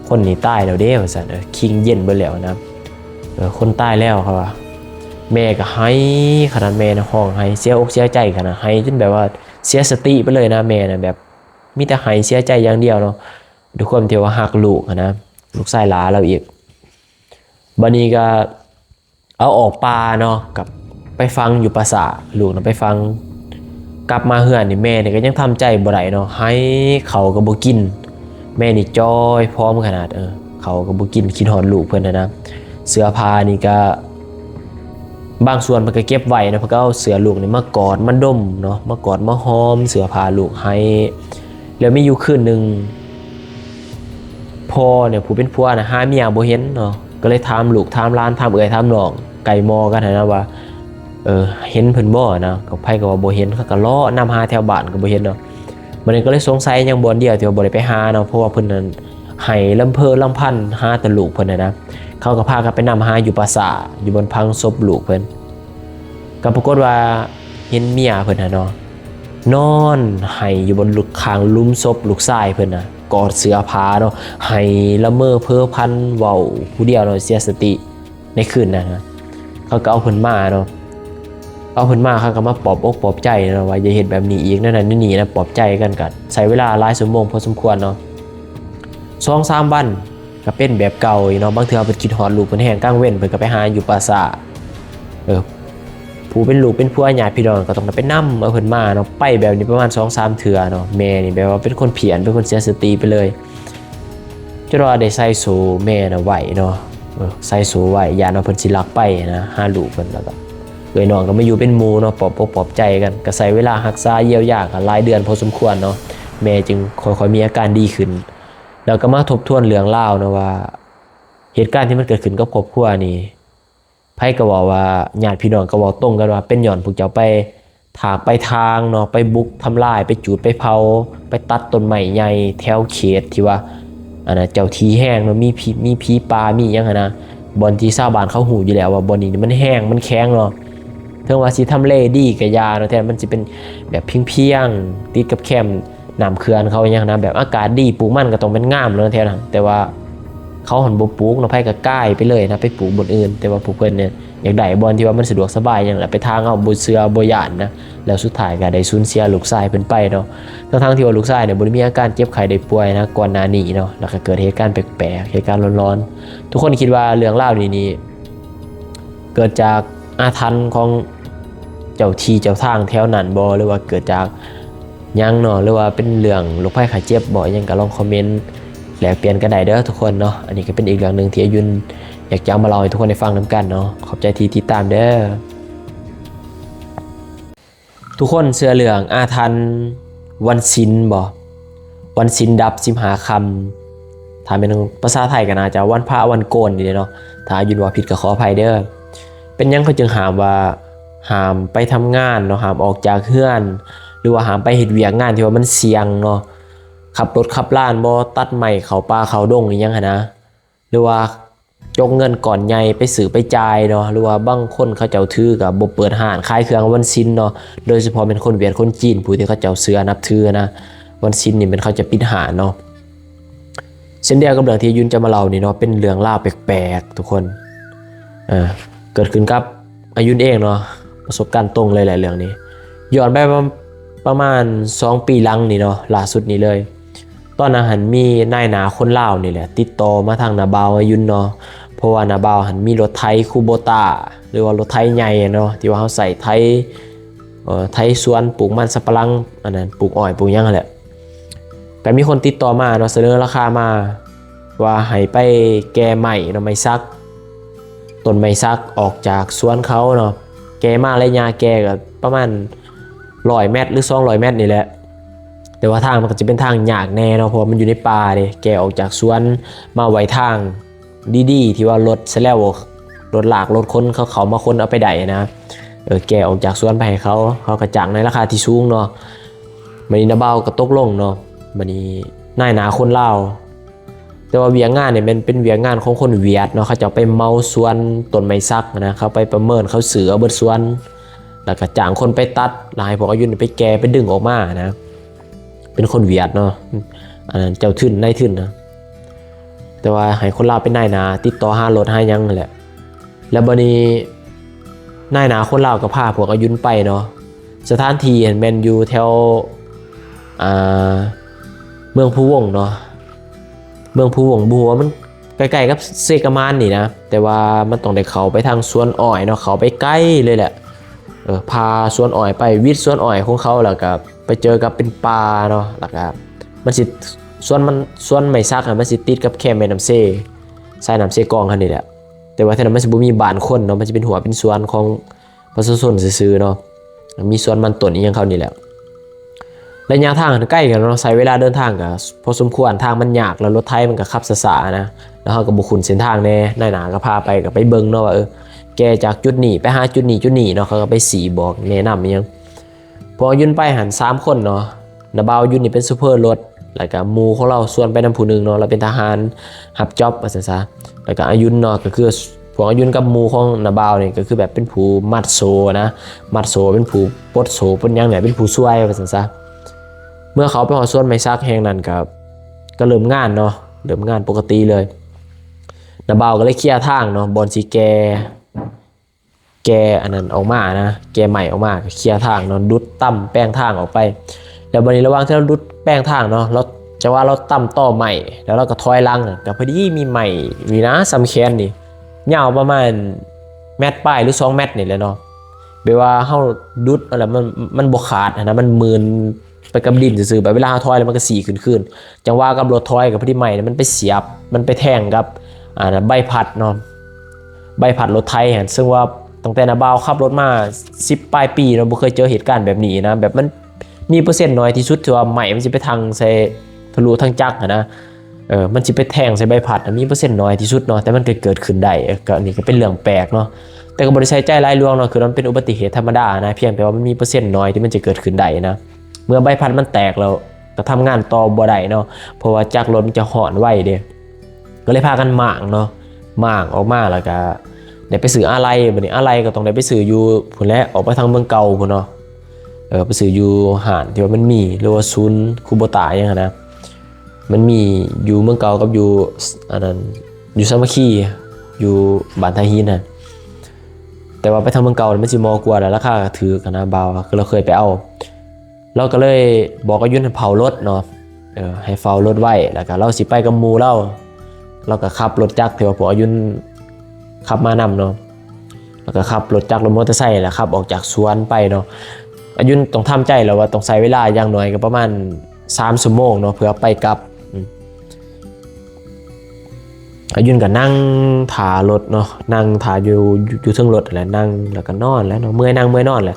คนนี่ตายแล้วเด้ว่าซั่นคิงเย็นไปแล้วนะคนตายแล้วครับว่าแม่ก็ให้ขนาดแม่นะห้องให้เสียอกเสียใจขนาดให้จนแบบว่าเสียสติไปเลยนะแม่นะแบบมีแต่ให้เสียใจอย่างเดียวเนาะด้วยความที่ว่าฮักลูกนะลูกชายหลาเราอีก บัดนี้ก็เอาออกป่าเนาะกับไปฟังอยู่ปราสาทลูกนะไปฟังกลับมาเฮือนนี่แม่นี่ก็ยังทำใจบ่ได้เนาะให้เขาก็บ่กินแม่นี่จอยพร้อมขนาดเขาก็บ่กินคิดฮอดลูกเพิ่นนะเสื้อผ้านี่ก็บางส่วนมันก็เก็บไว้นะเพิ่นก็เอาเสื้อลูกนี่มากอดมาดมเนาะมากอดมาหอมเสื้อผ้าลูกให้แล้วมีอยู่คืนนึงพ่อเนี่ยผู้เป็นผัวน่ะหาเมียบ่เห็นเนาะก็เลยถามลูกถามหลานถามเอื้อยถามน้องไก่มอกันนะว่าเห็นเพิ่นบ่นะก็ไผก็ว่าบ่เห็นเขาก็เลาะนำหาแถวบ้านก็บ่เห็นเนาะมันก็เลยสงสัยยังบ่อนเดียวที่ว่าบ่ได้ไปหาเนาะเพราะว่าเพิ่นนั้นให้ลำเพ้อลำพันหาแต่ลูกเพิ่นนะเขาก็พากันไปนำหาอยู่ปราสาทอยู่บนพังศพลูกเพิ่นก็ปรากฏว่าเห็นเมียเพิ่นน่ะเนาะนอนให้อยู่บนลูกคางลุ่มศพลูกชายเพิ่นน่ะกอดเสื้อผ้าเนาะให้ละเมอเพ้อพันเว้าผู้เดียวเนาะเสียสติในคืนนั้นนะเขาก็เอาเพิ่นมาเนาะเอาเพิ่นมาเขาก็มาปลอบอกปลอบใจเนาะว่าอย่าเฮ็ดแบบนี้อีกนั่นนี่นะปลอบใจกันก็ใช้เวลาหลายชั่วโมงพอสมควรเนาะ2-3 วันก็เป็นแบบเก่าอีเนาะบางเทื่อเพิ่นคิดฮอดลูกเพิ่นแฮงกลางเว้นเพิ่นก็ไปหาอยู่ปราสาทผู้เป็นลูกเป็นผัวญาติพี่น้องก็ต้องไปนำเอาเพิ่นมาเนาะไปแบบนี้ประมาณ 2-3 เทื่อเนาะแม่นี่แบบว่าเป็นคนเพี้ยนเป็นคนเสียสติไปเลยจนว่าได้ใส่โซ่แม่น่ะไหวเนาะใส่โซ่ไหวญาติเนาะเพิ่นสิลักไปนะหาลูกเพิ่นแล้วก็น้องก็มาอยู่เป็นหมู่เนาะปลอบใจกันก็ใช้เวลารักษาเยียวยากันหลายเดือนพอสมควรเนาะแม่จึงค่อยๆมีอาการดีขึ้นแล้วก็มาทบทวนเรื่องราวนะว่าเหตุการณ์ที่มันเกิดขึ้นกับครอบครัวนี่ไผก็บอกว่าญาติพี่น้องก็บอกตรงกันว่าเป็นย้อนพวกเจ้าไปถากไปทางเนาะไปบุกทำลายไปจูดไปเผาไปตัดต้นไม้ใหญ่แถวเขตที่ว่าอันน่ะเจ้าที่แห้งเนาะมีผีป่ามีหยังนะบ่อนที่ชาวบ้านเขาฮู้อยู่แล้วว่าบ่อนนี้มันแห้งมันแข็งเนาะถึงว่าสิทำเลดีก็ยาเนาะแท้มันสิเป็นแบบเพียงๆติดกับแคมป์น้ำเขื่อนเขาอย่างนะแบบอากาศดีปลูกมันก็ต้องเป็นงามเนาะแท้นะแต่ว่าเขาหันบ่ปลูกเนาะไผก็ก้ายไปเลยนะไปปลูกบนอื่นแต่ว่าพวกเพิ่นเนี่ยอยากได้บ่อนที่ว่ามันสะดวกสบายอย่างไปทางเอาบ่เชื่อบ่ย่านนะแล้วสุดท้ายก็ได้สูญเสียลูกชายเพิ่นไปเนาะทั้งที่ว่าลูกชายเนี่ยบ่ได้มีอาการเจ็บไข้ได้ป่วยนะก่อนหน้านี้เนาะแล้วก็เกิดเหตุการณ์แปลกๆเหตุการณ์ร้อนๆทุกคนคิดว่าเรื่องราวนี้เกิดจากอาถรรพ์ของเจ้าที่เจ้าทางแถวนั้นบ่หรือว่าเกิดจากยังเนาะหรือว่าเป็นเรื่องโรคภัยไข้เจ็บบ่ยังก็ลองคอมเมนต์แลกเปลี่ยนกันได้เด้อทุกคนเนาะอันนี้ก็เป็นอีกเรื่องนึงที่อายุนอยากจะมาเล่าให้ทุกคนได้ฟังนำกันเนาะขอบใจที่ติดตามเด้อทุกคนเชื่อเรื่องอาถรรพ์วันศีลบ่วันศีลดับ15ค่ำถ้าเป็นภาษาไทยก็น่าจะวันพระวันโกนนี่เนาะถ้าอายุนว่าผิดก็ขออภัยเด้อเป็นหยังเขาจึงห้ามว่าห้ามไปทำงานเนาะห้ามออกจากเฮือนหรือว่าห้ามไปเฮ็ดเวียกงานที่ว่ามันเสี่ยงเนาะขับรถขับล้านบ่ตัดไม้เข้าป่าเข้าดงอีหยังหั่นนะหรือว่าจกเงินก่อนใหญ่ไปซื้อไปจ่ายเนาะหรือว่าบางคนเขาเจ้าถือก็บ่เปิดร้านขายเครื่องวันศีลเนาะโดยเฉพาะเป็นคนเวียดคนจีนผู้ที่เขาเจ้าเชื่อนับถือนะวันศีลนี่มันเขาจะปิดร้านเนาะเช่นเดียวกับเรื่องที่ยุนจะมาเล่านี่เนาะเป็นเรื่องราวแปลกๆทุกคนเกิดขึ้นกับอายุนเองเนาะประสบการณ์ตรงเลยหลายเรื่องนี้ย้อนไปประมาณ2 ปีหลังนี่เนาะล่าสุดนี้เลยตอนนั้นหันมีนายหนาคนลาวนี่แหละติดต่อมาทางนาบาวอายุนเนาะเพราะว่านาบาวหันมีรถไถคูโบต้าหรือว่ารถไถใหญ่เนาะที่ว่าเขาใส่ไถสวนปลูกมันสับปะหลังอันนั้นปลูกอ้อยปลูกหยังนั่นแหละก็มีคนติดต่อมาเนาะเสนอราคามาว่าให้ไปแก้ไม้เนาะไม้ซักต้นไม้ซักออกจากสวนเขาเนาะแก้มาระยะแก้ก็ประมาณ100 เมตรหรือ200 เมตรนี่แหละแต่ว่าทางมันก็จะเป็นทางยากแน่เนาะเพราะมันอยู่ในป่าเด้แกออกจากสวนมาไว้ทางดีๆที่ว่ารถซะแล้วรถลากรถคนเขามาคนเอาไปได้นะแกออกจากสวนไปให้เขาก็จ้างในราคาที่สูงเนาะบัดนี้นาเบาก็ตกลงเนาะบัดนี้นายหนาคนลาวแต่ว่าเวียงงานเนี่ยมันเป็นเวียงงานของคนเวียดเนาะเขาจะไปเมาสวนต้นไม้ซักนะเขาไปประเมินเขาเสือเบิดสวนแล้วก็จ้างคนไปตัดลายพวกอายุนไปแกไปดึงออกมานะเป็นคนเวียดเนาะอันนั้นเจ้าทึ่นนายทึ่นนะแต่ว่าให้คนลาวเป็นนายหนาติดต่อหารถให้ยังนั่นแหละแล้วบัดนี้นายหนาคนลาวก็พาพวกอายุนไปเนาะสถานที่เห็นแมนอยู่แถวเมืองภูวงเนาะเมืองภูวงบัวมัน ใกล้ๆกับเซกามานนี่นะแต่ว่ามันต้องได้เขาไปทางสวนอ้อยเนาะเขาไปใกล้เลยแหละพาสวนอ้อยไปวิทย์สวนอ้อยของเขาแล้วก็ไปเจอกับเป็นป่าเนาะแล้วก็มันสิสวนไม้ซักมันสิติดกับแคมแม่น้ำเซสายน้ำเซกองคันนี่แหละแต่ว่าแถวนั้นมันสิบ่มีบ้านคนเนาะมันจะเป็นหัวเป็นสวนของประชาชนซื่อๆเนาะมีสวนมันต้นอีหยังเขานี่แหละระยะทางใกล้กันเนาะใช้เวลาเดินทางก็พอสมควรทางมันยากแล้วรถไถมันก็ขับช้าๆนะแล้วเขาก็บ่คุ้นเส้นทางแน่นายหนาก็พาไปก็ไปเบิ่งเนาะว่าแกจากจุดนี้ไปหาจุดนี้เนาะเขาก็ไปสีบอกแนะนำอีหยังพอยุ่นไปหัน3คนเนาะนาบ่าวยุ่นนี่เป็นซูเปอร์รถแล้วก็หมู่ของเราส่วนไปนำผู้นึงเนาะเราเป็นทหารรับจ็อบว่าซั่นซะแล้วก็อายุนเนาะก็คือพวกอายุนกับหมู่ของนาบ่าวนี่ก็คือแบบเป็นผู้มัดโซนะมัดโซเป็นผู้ปลดโซเป็นหยังเนี่ยเป็นผู้ช่วยว่าซั่นซะเมื่อเขาไปหอส่วนไม้ซักแห่งนั้นก็เริ่มงานเนาะเริ่มงานปกติเลยนาบ่าวก็เลยเคลียร์ทางเนาะบอนสิแกอันนั้นออกมานะแกใหม่ออกมาเคลียร์ทางเนาะดุดตั้มแป้งทางออกไปแล้ววันนี้ระหว่างที่เราดุดแป้งทางเนาะเราจะว่าเราตั้มต่อใหม่แล้วเราก็ถอยหลังกับพอดีมีใหม่นี่นะสำแคนนี่ยาวประมาณเมตรปลายหรือ2 เมตรนี่แหละเนาะแปลว่าเฮาดุดอะไรมันบ่ขาดนะมันมืนไปกับดินซื่อๆแบบเวลาเฮาถอยแล้วมันก็สีขึ้นจังว่ากับรถถอยกับพอดีใหม่มันไปเสียบมันไปแทงกับใบพัดเนาะใบพัดรถไทยฮะซึ่งว่าตั้งแต่นาบ่าวขับรถมา10 ปลายปีเราบ่เคยเจอเหตุการณ์แบบนี้นะแบบมันมีเปอร์เซ็นต์น้อยที่สุดที่ว่าใหม่มันสิไปทางใส่ทะลุทางจักรนะมันสิไปแทงใส่ใบพัดมีเปอร์เซ็นต์น้อยที่สุดเนาะแต่มันเกิดขึ้นได้ก็นี่ก็เป็นเรื่องแปลกเนาะแต่ก็บ่ได้ใส่ใจหลายเรื่องเนาะคือมันเป็นอุบัติเหตุธรรมดานะเพียงแต่ว่ามันมีเปอร์เซ็นต์น้อยที่มันจะเกิดขึ้นได้นะเมื่อใบพัดมันแตกแล้วก็ทำงานต่อบ่ได้เนาะเพราะว่าจักรรถมันจะห่อนไวเด้ก็เลยพากันหม่างเนาะหม่างออกมาแล้วก็ได้ไปซื้ออะไรบัดนี้อะไรก็ต้องได้ไปซื้ออยู่พุ่นแหละออกไปทางเมืองเก่าพุ่นเนาะไปซื้ออยู่ห้างที่ว่ามันมีหรือว่าศูนย์คูโบตะอย่างนั้นนะมันมีอยู่เมืองเก่ากับอยู่อันนั้นอยู่สามัคคีอยู่บ้านทาฮีนน่ะแต่ว่าไปทางเมืองเก่ามันสิมอกว่าแล้วราคาก็ถือกันนะบ่าวคือเราเคยไปเอาเราก็เลยบอกอายุนให้เผารถเนาะให้เฝ้ารถไว้แล้วก็เราสิไปกับหมู่เราก็ขับรถจักรที่ว่าพวกอายุนขับมานำเนาะแล้วก็ขับรถจักรรถมอเตอร์ไซค์แหละครับออกจากสวนไปเนาะอายุนต้องทำใจแล้วว่าต้องใช้เวลาอย่างน้อยก็ประมาณ3 ชั่วโมงเนาะเพื่อไปกลับอายุนก็นั่งถ่ารถเนาะนั่งถ่าอยู่เทิงรถแหละนั่งแล้วก็นอนแล้วเนาะเมื่อยนั่งเมื่อยนอนแหละ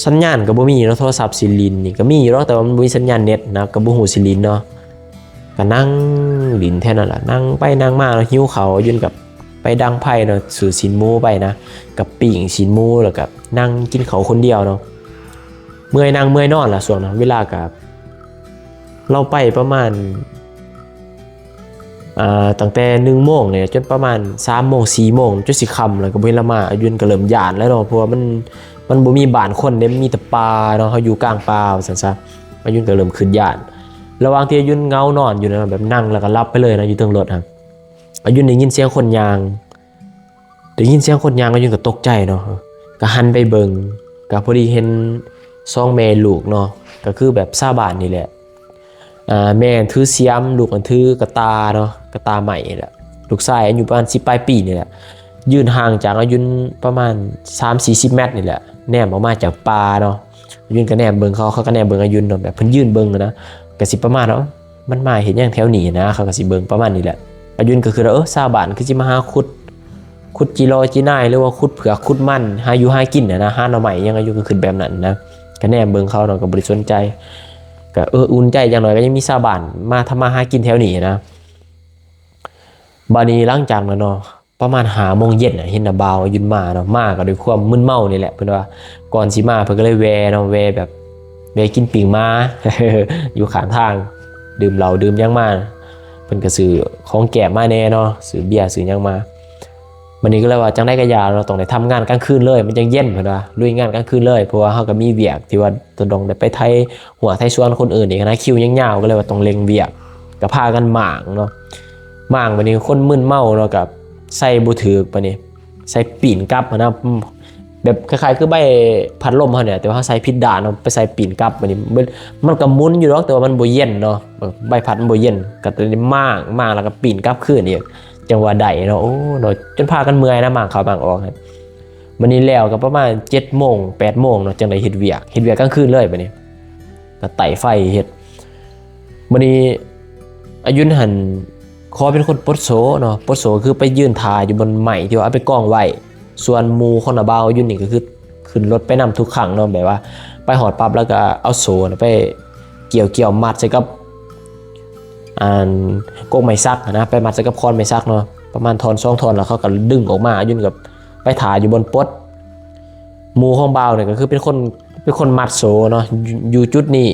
สัญญาณก็บ่มีเนาะโทรศัพท์ซิลินนี่ก็มีอยู่แต่ว่ามันบ่มีสัญญาณเน็ตนะก็บ่ฮู้ซิลินเนาะก็นั่งลินแท่นั้นล่ะนั่งไปนั่งมาเนาะหิวข้าวอายุนกับไปดังไพ่เนาะซื้อสินหมูไปนะกับปิ่งสินหมูแล้วก็นั่งกินข้าวคนเดียวเนาะเมื่อยนั่งเมื่อยนอนล่ะส่วนนั้นเวลากับเราไปประมาณตั้งแต่1 โมงเนี่ยจนประมาณ3 โมง4 โมงจนสิค่ำแล้วก็บ่เห็นละมาอายุนก็เริ่มย้านแล้วเนาะเพราะว่ามันบ่มีบ้านคนเด้มีแต่ป่าเนาะเฮาอยู่กลางป่าซั่นซะอายุนก็เริ่มขึ้นย้านระหว่างที่อายุนเงานอนอยู่นะแบบนั่งแล้วก็หลับไปเลยนะอยู่เทิงรถครับอายุนได้ยินเสียงคนยางอายุนก็ตกใจเนาะก็หันไปเบิ่งก็พอดีเห็น2 แม่ลูกเนาะก็คือแบบชาวบ้านนี่แหละแม่ถือเสียมลูกถือกระตาเนาะกระตาใหม่นี่แหละลูกชายอายุประมาณ10 ปลายปีนี่แหละยืนห่างจากอายุนประมาณ3-40 เมตรนี่แหละแนมออกมาจากป่าเนาะอายุนก็แนมเบิ่งเขาก็แนมเบิ่งอายุนเนาะแบบเพิ่นยืนเบิ่งนะก็สิประมาณเนาะมันมาเห็นอย่างแถวนี้นะเขาก็สิเบิ่งประมาณนี้แหละอายุนก็คือชาวบ้านคือสิมาหาขุดจีรอจีน่ายหรือว่าขุดเผือกขุดมันหาอยู่หากินนะหาหน่อไม้ยังอายุก็ขึ้นแบบนั้นนะก็แนมเบิ่งเขาเนาะก็บ่ได้สนใจก็อุ่นใจอย่างน้อยก็ยังมีชาวบ้านมาทำมาหากินแถวนี้นะบัดนี้หลังจากนั้นเนาะประมาณ5 โมงเย็นเห็นนาบ่าวอายุนมาเนาะมาก็ด้วยความมึนเมานี่แหละเพิ่นว่าก่อนสิมาเพิ่นก็เลยแวเนาะแวแบบแวกินปิ่งมา อยู่ข้างทางดื่มเหล้าดื่มหยังมาเพิ่นก็ซื้อของแก้มมาแน่เนาะซื้อเบียร์ซื้อหยังมาวันนี้ก็เลยว่าจังได้ก็ยาเราต้องได้ทำงานกลางคืนเลยมันจังเย็นเพิ่นว่าลุยงานกลางคืนเลยเพราะว่าเฮาก็มีเวียกที่ว่าต้องได้ไปไทยหัวไทยสวนคนอื่นอีกนะคิวยาวๆก็เลยว่าต้องเล็งเวียกก็พากันหม่างเนาะหม่างวันนี้คนมึนเมาเนาะกับใส่บ่ถูกปานนี้ใส่ปีนกลับนะแบบคล้ายๆคือใบพัดลมเฮาเนี่ยแต่ว่าเฮาใส่ผิดด้านเนาะไปใส่ปีนกลับบัดนี้มันก็หมุนอยู่หรอกแต่ว่ามันบ่เย็นเนาะใบพัดมันบ่เย็นก็เลยหม่างแล้วก็ปีนกลับคืนอีก จังหวะใดเนาะโอ้เนาะจนพากันเมื่อยนะมางเขามางออกครับวันนี้แล้วก็ประมาณ7 โมง 8 โมงเนาะจังได๋เฮ็ดเวียกกลางคืนเลยบัดนี้ก็ไต่ไฟเฮ็ดวันนี้อายุนหันขอเป็นคนปลดโซเนาะปลดโซคือไปยืนทาอยู่บนไม้ที่ว่าเอาไปกองไว้ส่วนหมู่คนน่ะบ่าวอายุนนี่ก็คือขึ้นรถไปนำทุกครั้งเนาะแบบว่าไปหอดปั๊บแล้วก็เอาโซไปเกี่ยวมัดใส่กับกงไม้ซักนะไปมัดใส่กับคอนไม้ซักเนาะประมาณทอน2 ทอนแล้วเขาก็ดึงออกมาอายุนกับไปถ่ายอยู่บนปลดหมู่ของบ่าวเนี่ยก็คือเป็นคนมัดโซเนาะอยู่จุดนี้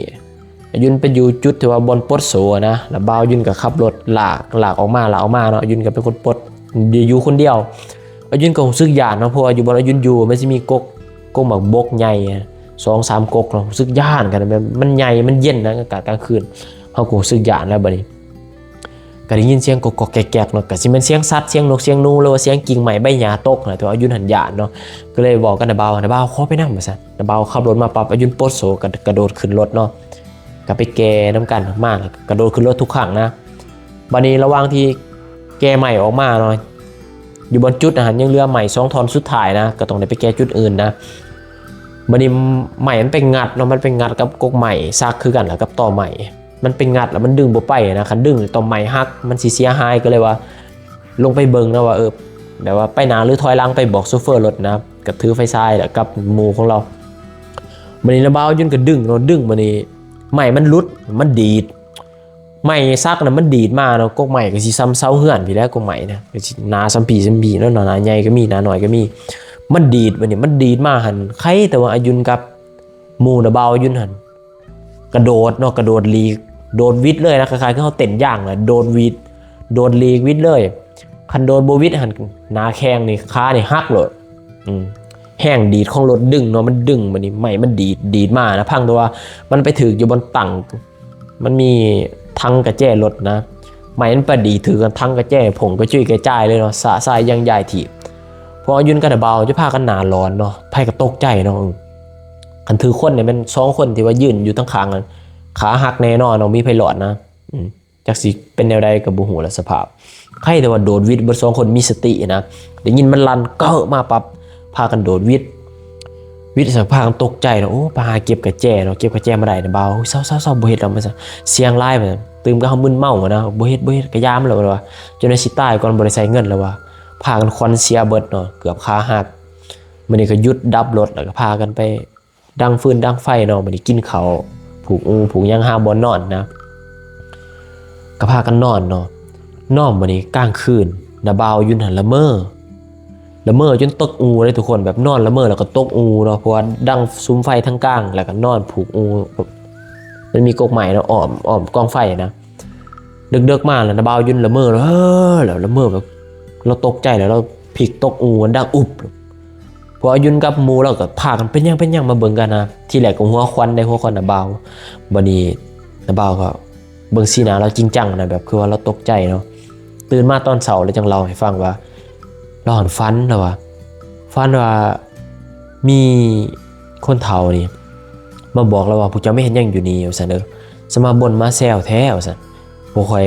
อายุนไปอยู่จุดที่ว่าบนปลดโซนะแล้วบ่าวอายุนก็ขับรถลากออกมาเนาะอายุนก็เป็นคนปลดอยู่คนเดียวอายุนก็รู้สึกย่านเนาะเพราะว่าอยู่บนอายุนอยู่มันสิมีกกหมากบกใหญ่2-3 กกเนาะรู้สึกย่านกันมันใหญ่มันเย็นนะอากาศกลางคืนเฮาก็รู้สึกย่านแล้วบัดนี้ก็ได้ยินเสียงกอกๆแกกๆเนาะก็สิเป็นเสียงสัตว์เสียงนกเสียงนูหรือว่าเสียงกิ่งไม้ใบหญ้าตกนะแต่ว่าอายุนหันย่านเนาะก็เลยบอกกันนะบ่าวขอไปนำว่าซั่นนะบ่าวขับรถมาปั๊บอายุนปลดโซกระโดดขึ้นรถเนาะก็ไปแก่น้ำกันมากกระโดดขึ้นรถทุกครั้งนะบัดนี้ระหว่างที่แก่ใหม่ออกมาเนาะอยู่บนจุดอาหารยังเหลือใหม่2 ทอนสุดท้ายนะก็ต้องได้ไปแก่จุดอื่นนะบัดนี้ใหม่มันไปงัดเนาะมันไปงัดกับกกใหม่ซักคือกันแล้วกับต่อใหม่มันเป็นงัดแล้วมันดึงบ่ไปนะคันดึงต่อใหม่ฮักมันสิเสียหายก็เลยว่าลงไปเบิ่งนะว่าแบบว่าไปหน้าหรือถอยหลังไปบอกโชเฟอร์รถนะก็ถือไฟฉายแล้วกับหมู่ของเราบัดนี้ระบ่าวยุ่นก็ดึงเนาะดึงบัดนี้ใหม่มันหลุดมันดีดใหม่ซักน่ะมันดีดมาเนาะกกใหม่ก็สิซ้ำเซาเฮือนพี่แล้วกกใหม่นะก็สิหนาซ้ำพี่เนาะหนาใหญ่ก็มีหนาน้อยก็มีมันดีดบัดนี้มันดีดมาหั่นใครแต่ว่าอายุนกับหมู่ระบ่าวอายุนหั่นกระโดดเนาะกระโดดลีกโดนวิดเลยนะคล้ายๆคือเขาเต้นย่างนะโดนวิดโดนลีกวิดเลยคันโดนโบวิดหันหนาแข้งนี่ขานี่หักเลยแห้งดีดของรถดึงเนาะมันดึงมันนี่ใหม่มันดีดมานะพังตัวมันไปถืออยู่บนตั้งมันมีทังกระแจรถนะใหม่มันประดีถือกันทังกระแจผงก็จุ้ยกระจายเลยเนาะสะสายยังใหญ่ถีบพอยืนกันเบาจะพากันหนาร้อนเนาะไพ่ก็ตกใจเนาะคันถือคนเนี่ยเป็น2 คนที่ว่ายืนอยู่ตั้งคางกันขาหักแน่นอนเนาะมีไพลอตนะจากสิเป็นแนวใดกับบุหูและสภาพใครแต่ว่าโดดวิดบน2 คนมีสตินะได้ยินมันลั่นเก้ามาปั๊บพากันโดดวิดสักพักตกใจเนาะโอ้ปาเก็บกระแจเนาะเก็บกระแจมาได้นะเบาเศร้าบ่เฮ็ดแล้วมันเสียงไล่แบบตื่นก็เฮามึนเมานะบ่เฮ็ดกระยามแล้วว่าจนได้สิตายก่อนบ่ได้ใช้เงินแล้วว่าพากันควันเสียเบิดเนาะเกือบขาหักมื้อนี้ก็หยุดดับรถแล้วก็พากันไปดังฟืนดังไฟเนาะมื้อนี้กินข้าวผูกยังหาบ่นอนนะก็พากันนอนเนาะนอนมื้อนี้กลางคืนนะบ่าวยุ่นหันละเมอจนตกอูเลยทุกคนแบบนอนละเมอแล้วก็ตกอูเนาะเพราะว่าดังซุ้มไฟทั้งกลางแล้วก็นอนผูกอูมันมีกกใหม่เนาะอ้อมกองไฟนะดึกๆมาแล้วนะบ่าวยุ่นละเมอแล้วละเมอแบบเราตกใจแล้วเราพลิกตกอูมันดังอุบพออายุนกับหมู่เราก็พากันเป็นยังมาเบิ่งกันนะที่แรกก็หัวควันน่ะเบาบัดนี้น่ะเบาก็เบิ่งสีหน้าเราจริงจังนะแบบคือว่าเราตกใจเนาะตื่นมาตอนเช้าแล้วจังเล่าให้ฟังว่าเราฝันว่ามีคนเฒ่านี่มาบอกเราว่าพวกเจ้าไม่เห็นหยังอยู่นี่ว่าซั่นเด้อสมาบ่นมาแซวแท้ว่าซั่นบ่ค่อย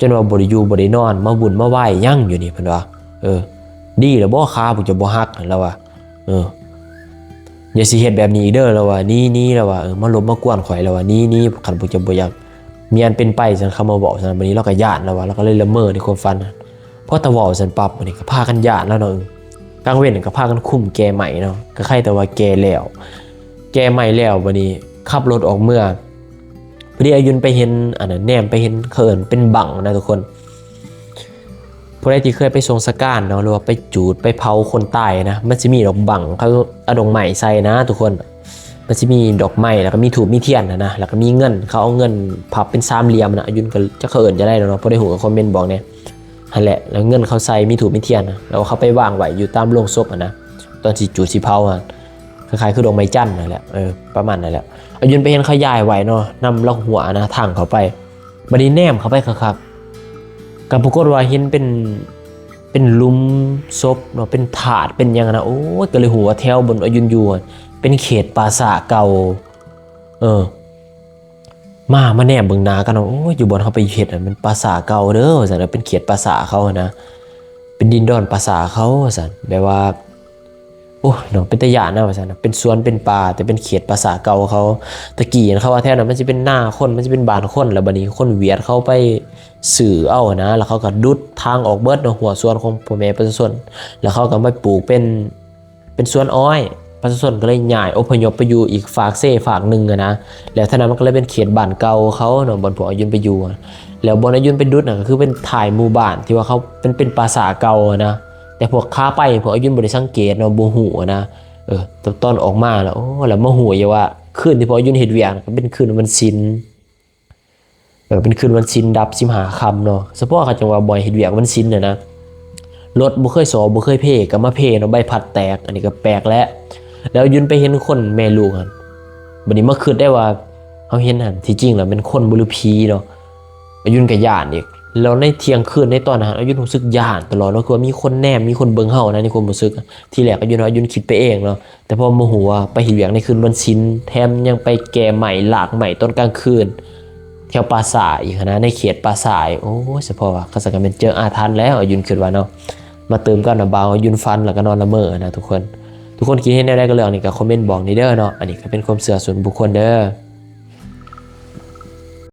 จนว่าบ่ได้อยู่บ่ได้นอนมาบุญมาไหว้ยังอยู่นี่เพิ่นว่าดีแล้วบ่ค้าพวกเจ้าบ่ฮักแล้วว่าอย่าสิเฮ็ดแบบนี้อีกเด้อแล้วว่านี่แล้วว่ามาลบมากวนข่อยแล้วว่านี่คันบ่จะบ่อยากมีอันเป็นไปซั่นคำมาบอกซั่นบัดนี้เราก็ย้านแล้วว่าเราก็เลยละเมอในความฝันพอตะเว้าซั่นปั๊บบัดนี้ก็พากันย้านแล้วเนาะกลางเว้นก็พากันคุมแก่ใหม่เนาะก็ใครแต่ว่าแก่ใหม่แล้วบัดนี้ขับรถออกเมื่อพอดีอายุนไปเห็นอันนั้นแนมไปเห็นเขินเป็นบังนะทุกคนผู้ใดที่เคยไปทรงสการเนาะหรือว่าไปจูดไปเผาคนตายนะมันจะมีดอกบังเขาเอาดอกไม้ใส่นะทุกคนมันจะมีดอกไม้แล้วก็มีถูกมีเทียนนะแล้วก็มีเงินเขาเอาเงินพับเป็น3 เหลี่ยมนะอายุนก็จะเขินจะได้เนาะพอได้หูกับคอมเมนต์บอกเนี่ยนั่นแหละแล้วเงินเขาใส่มีถูกมีเทียนนะแล้วเขาไปวางไว้อยู่ตามโลงศพนะตอนสิจูดสิเผาคล้ายๆคือดอกไม้จันทร์นั่นแหละประมาณนั่นแหละอายุนไปเห็นเขาย้ายไว้เนาะนำล็อกหัวนะทางเขาไปบัดนี้แนมเขาไปคักๆกับปรากฏว่าเห็นเป็นลุมศพเนาะเป็นถาดเป็นยังนะโอ้ยก็เลยหัวแถวบนอายุนอยู่เป็นเขตปราสาทเก่า มาแนบเบิ่งหน้ากันว่าโอ้ยอยู่บนเขาไปเฮ็ดมันภาษาเก่าเด้อว่าซั่นเป็นเขตภาษาเขานะเป็นดินดอนภาษาเขาว่าซั่นแบบว่าโอ้เนาะเป็นตะยานนะว่าซั่นเป็นสวนเป็นป่าแต่เป็นเขตภาษาเก่าเขาตะกี้เขาว่าแท้นั้นมันสิเป็นหน้าคนมันสิเป็นบ้านคนแล้วบัดนี้คนเวียดเขาไปสื่อเอานะแล้วเขาก็ดุดทางออกเบิดเนาะหัวสวนของพ่อแม่ประชาชนแล้วเขาก็มาปลูกเป็นสวนอ้อยประชาชนก็เลยย้ายอพยพไปอยู่อีกฝากเซ่ฝากหนึ่งอะนะแล้วท่านั้นมันก็เลยเป็นเขตบ้านเก่าเขาเนาะบนพวกอายุนไปอยู่แล้วบนอายุนเป็นดุดน่ะก็คือเป็นถ่ายหมู่บ้านที่ว่าเขาเป็นภาษาเก่านะแต่พวกค้าไปพวกอายุนบริสังเกตเนาะบ่ฮู้นะตอนออกมาแล้วโอ้แล้วมาฮู้อยู่ว่าคืนที่พออายุนเฮ็ดเวียกก็เป็นคืนวันศีลเป็นคืนวันศีลดับ15ค่ำเนาะเฉพาะเขาจังว่าบ่อยเฮ็ดเวียกวันศีลน่ะนะรถบ่เคยสอบ่เคยเพก็มาเพเนาะใบพัดแตกอันนี้ก็แปลกแล้วยุนไปเห็นคนแม่ลูกกันบัดนี้มาคิดได้ว่าเขาเห็นหันที่จริงแล้วเป็นคนบุรุพีเนาะอายุนกับย่านอีกแล้วในเที่ยงคืนในตอนนั้นอายุนรู้สึกย่านตลอดแล้วคือว่ามีคนแนมมีคนเบิ่งเฮานะในความรู้สึกที่แรกอายุนคิดไปเองเนาะแต่พอโมโหว่าไปเฮ็ดเวียกในคืนวันศีลแถมยังไปแก่ใหม่หลากใหม่ตอนกลางคืนแถวปราสาทอีกนะในเขตปราสาทโอ้ยเฉพาะว่าเขาสังเกตเป็นเจออาถรรพ์แล้วอายุนคิดว่าเนาะมาเติมกันนะเบาอายุนฟันแล้วก็นอนละเมอนะทุกคนคิดเห็นได้ก็เรื่องนี้ก็คอมเมนต์บอกนี่เด้อเนาะอันนี้ก็เป็นความเชื่อส่วนบุคคลเด้อ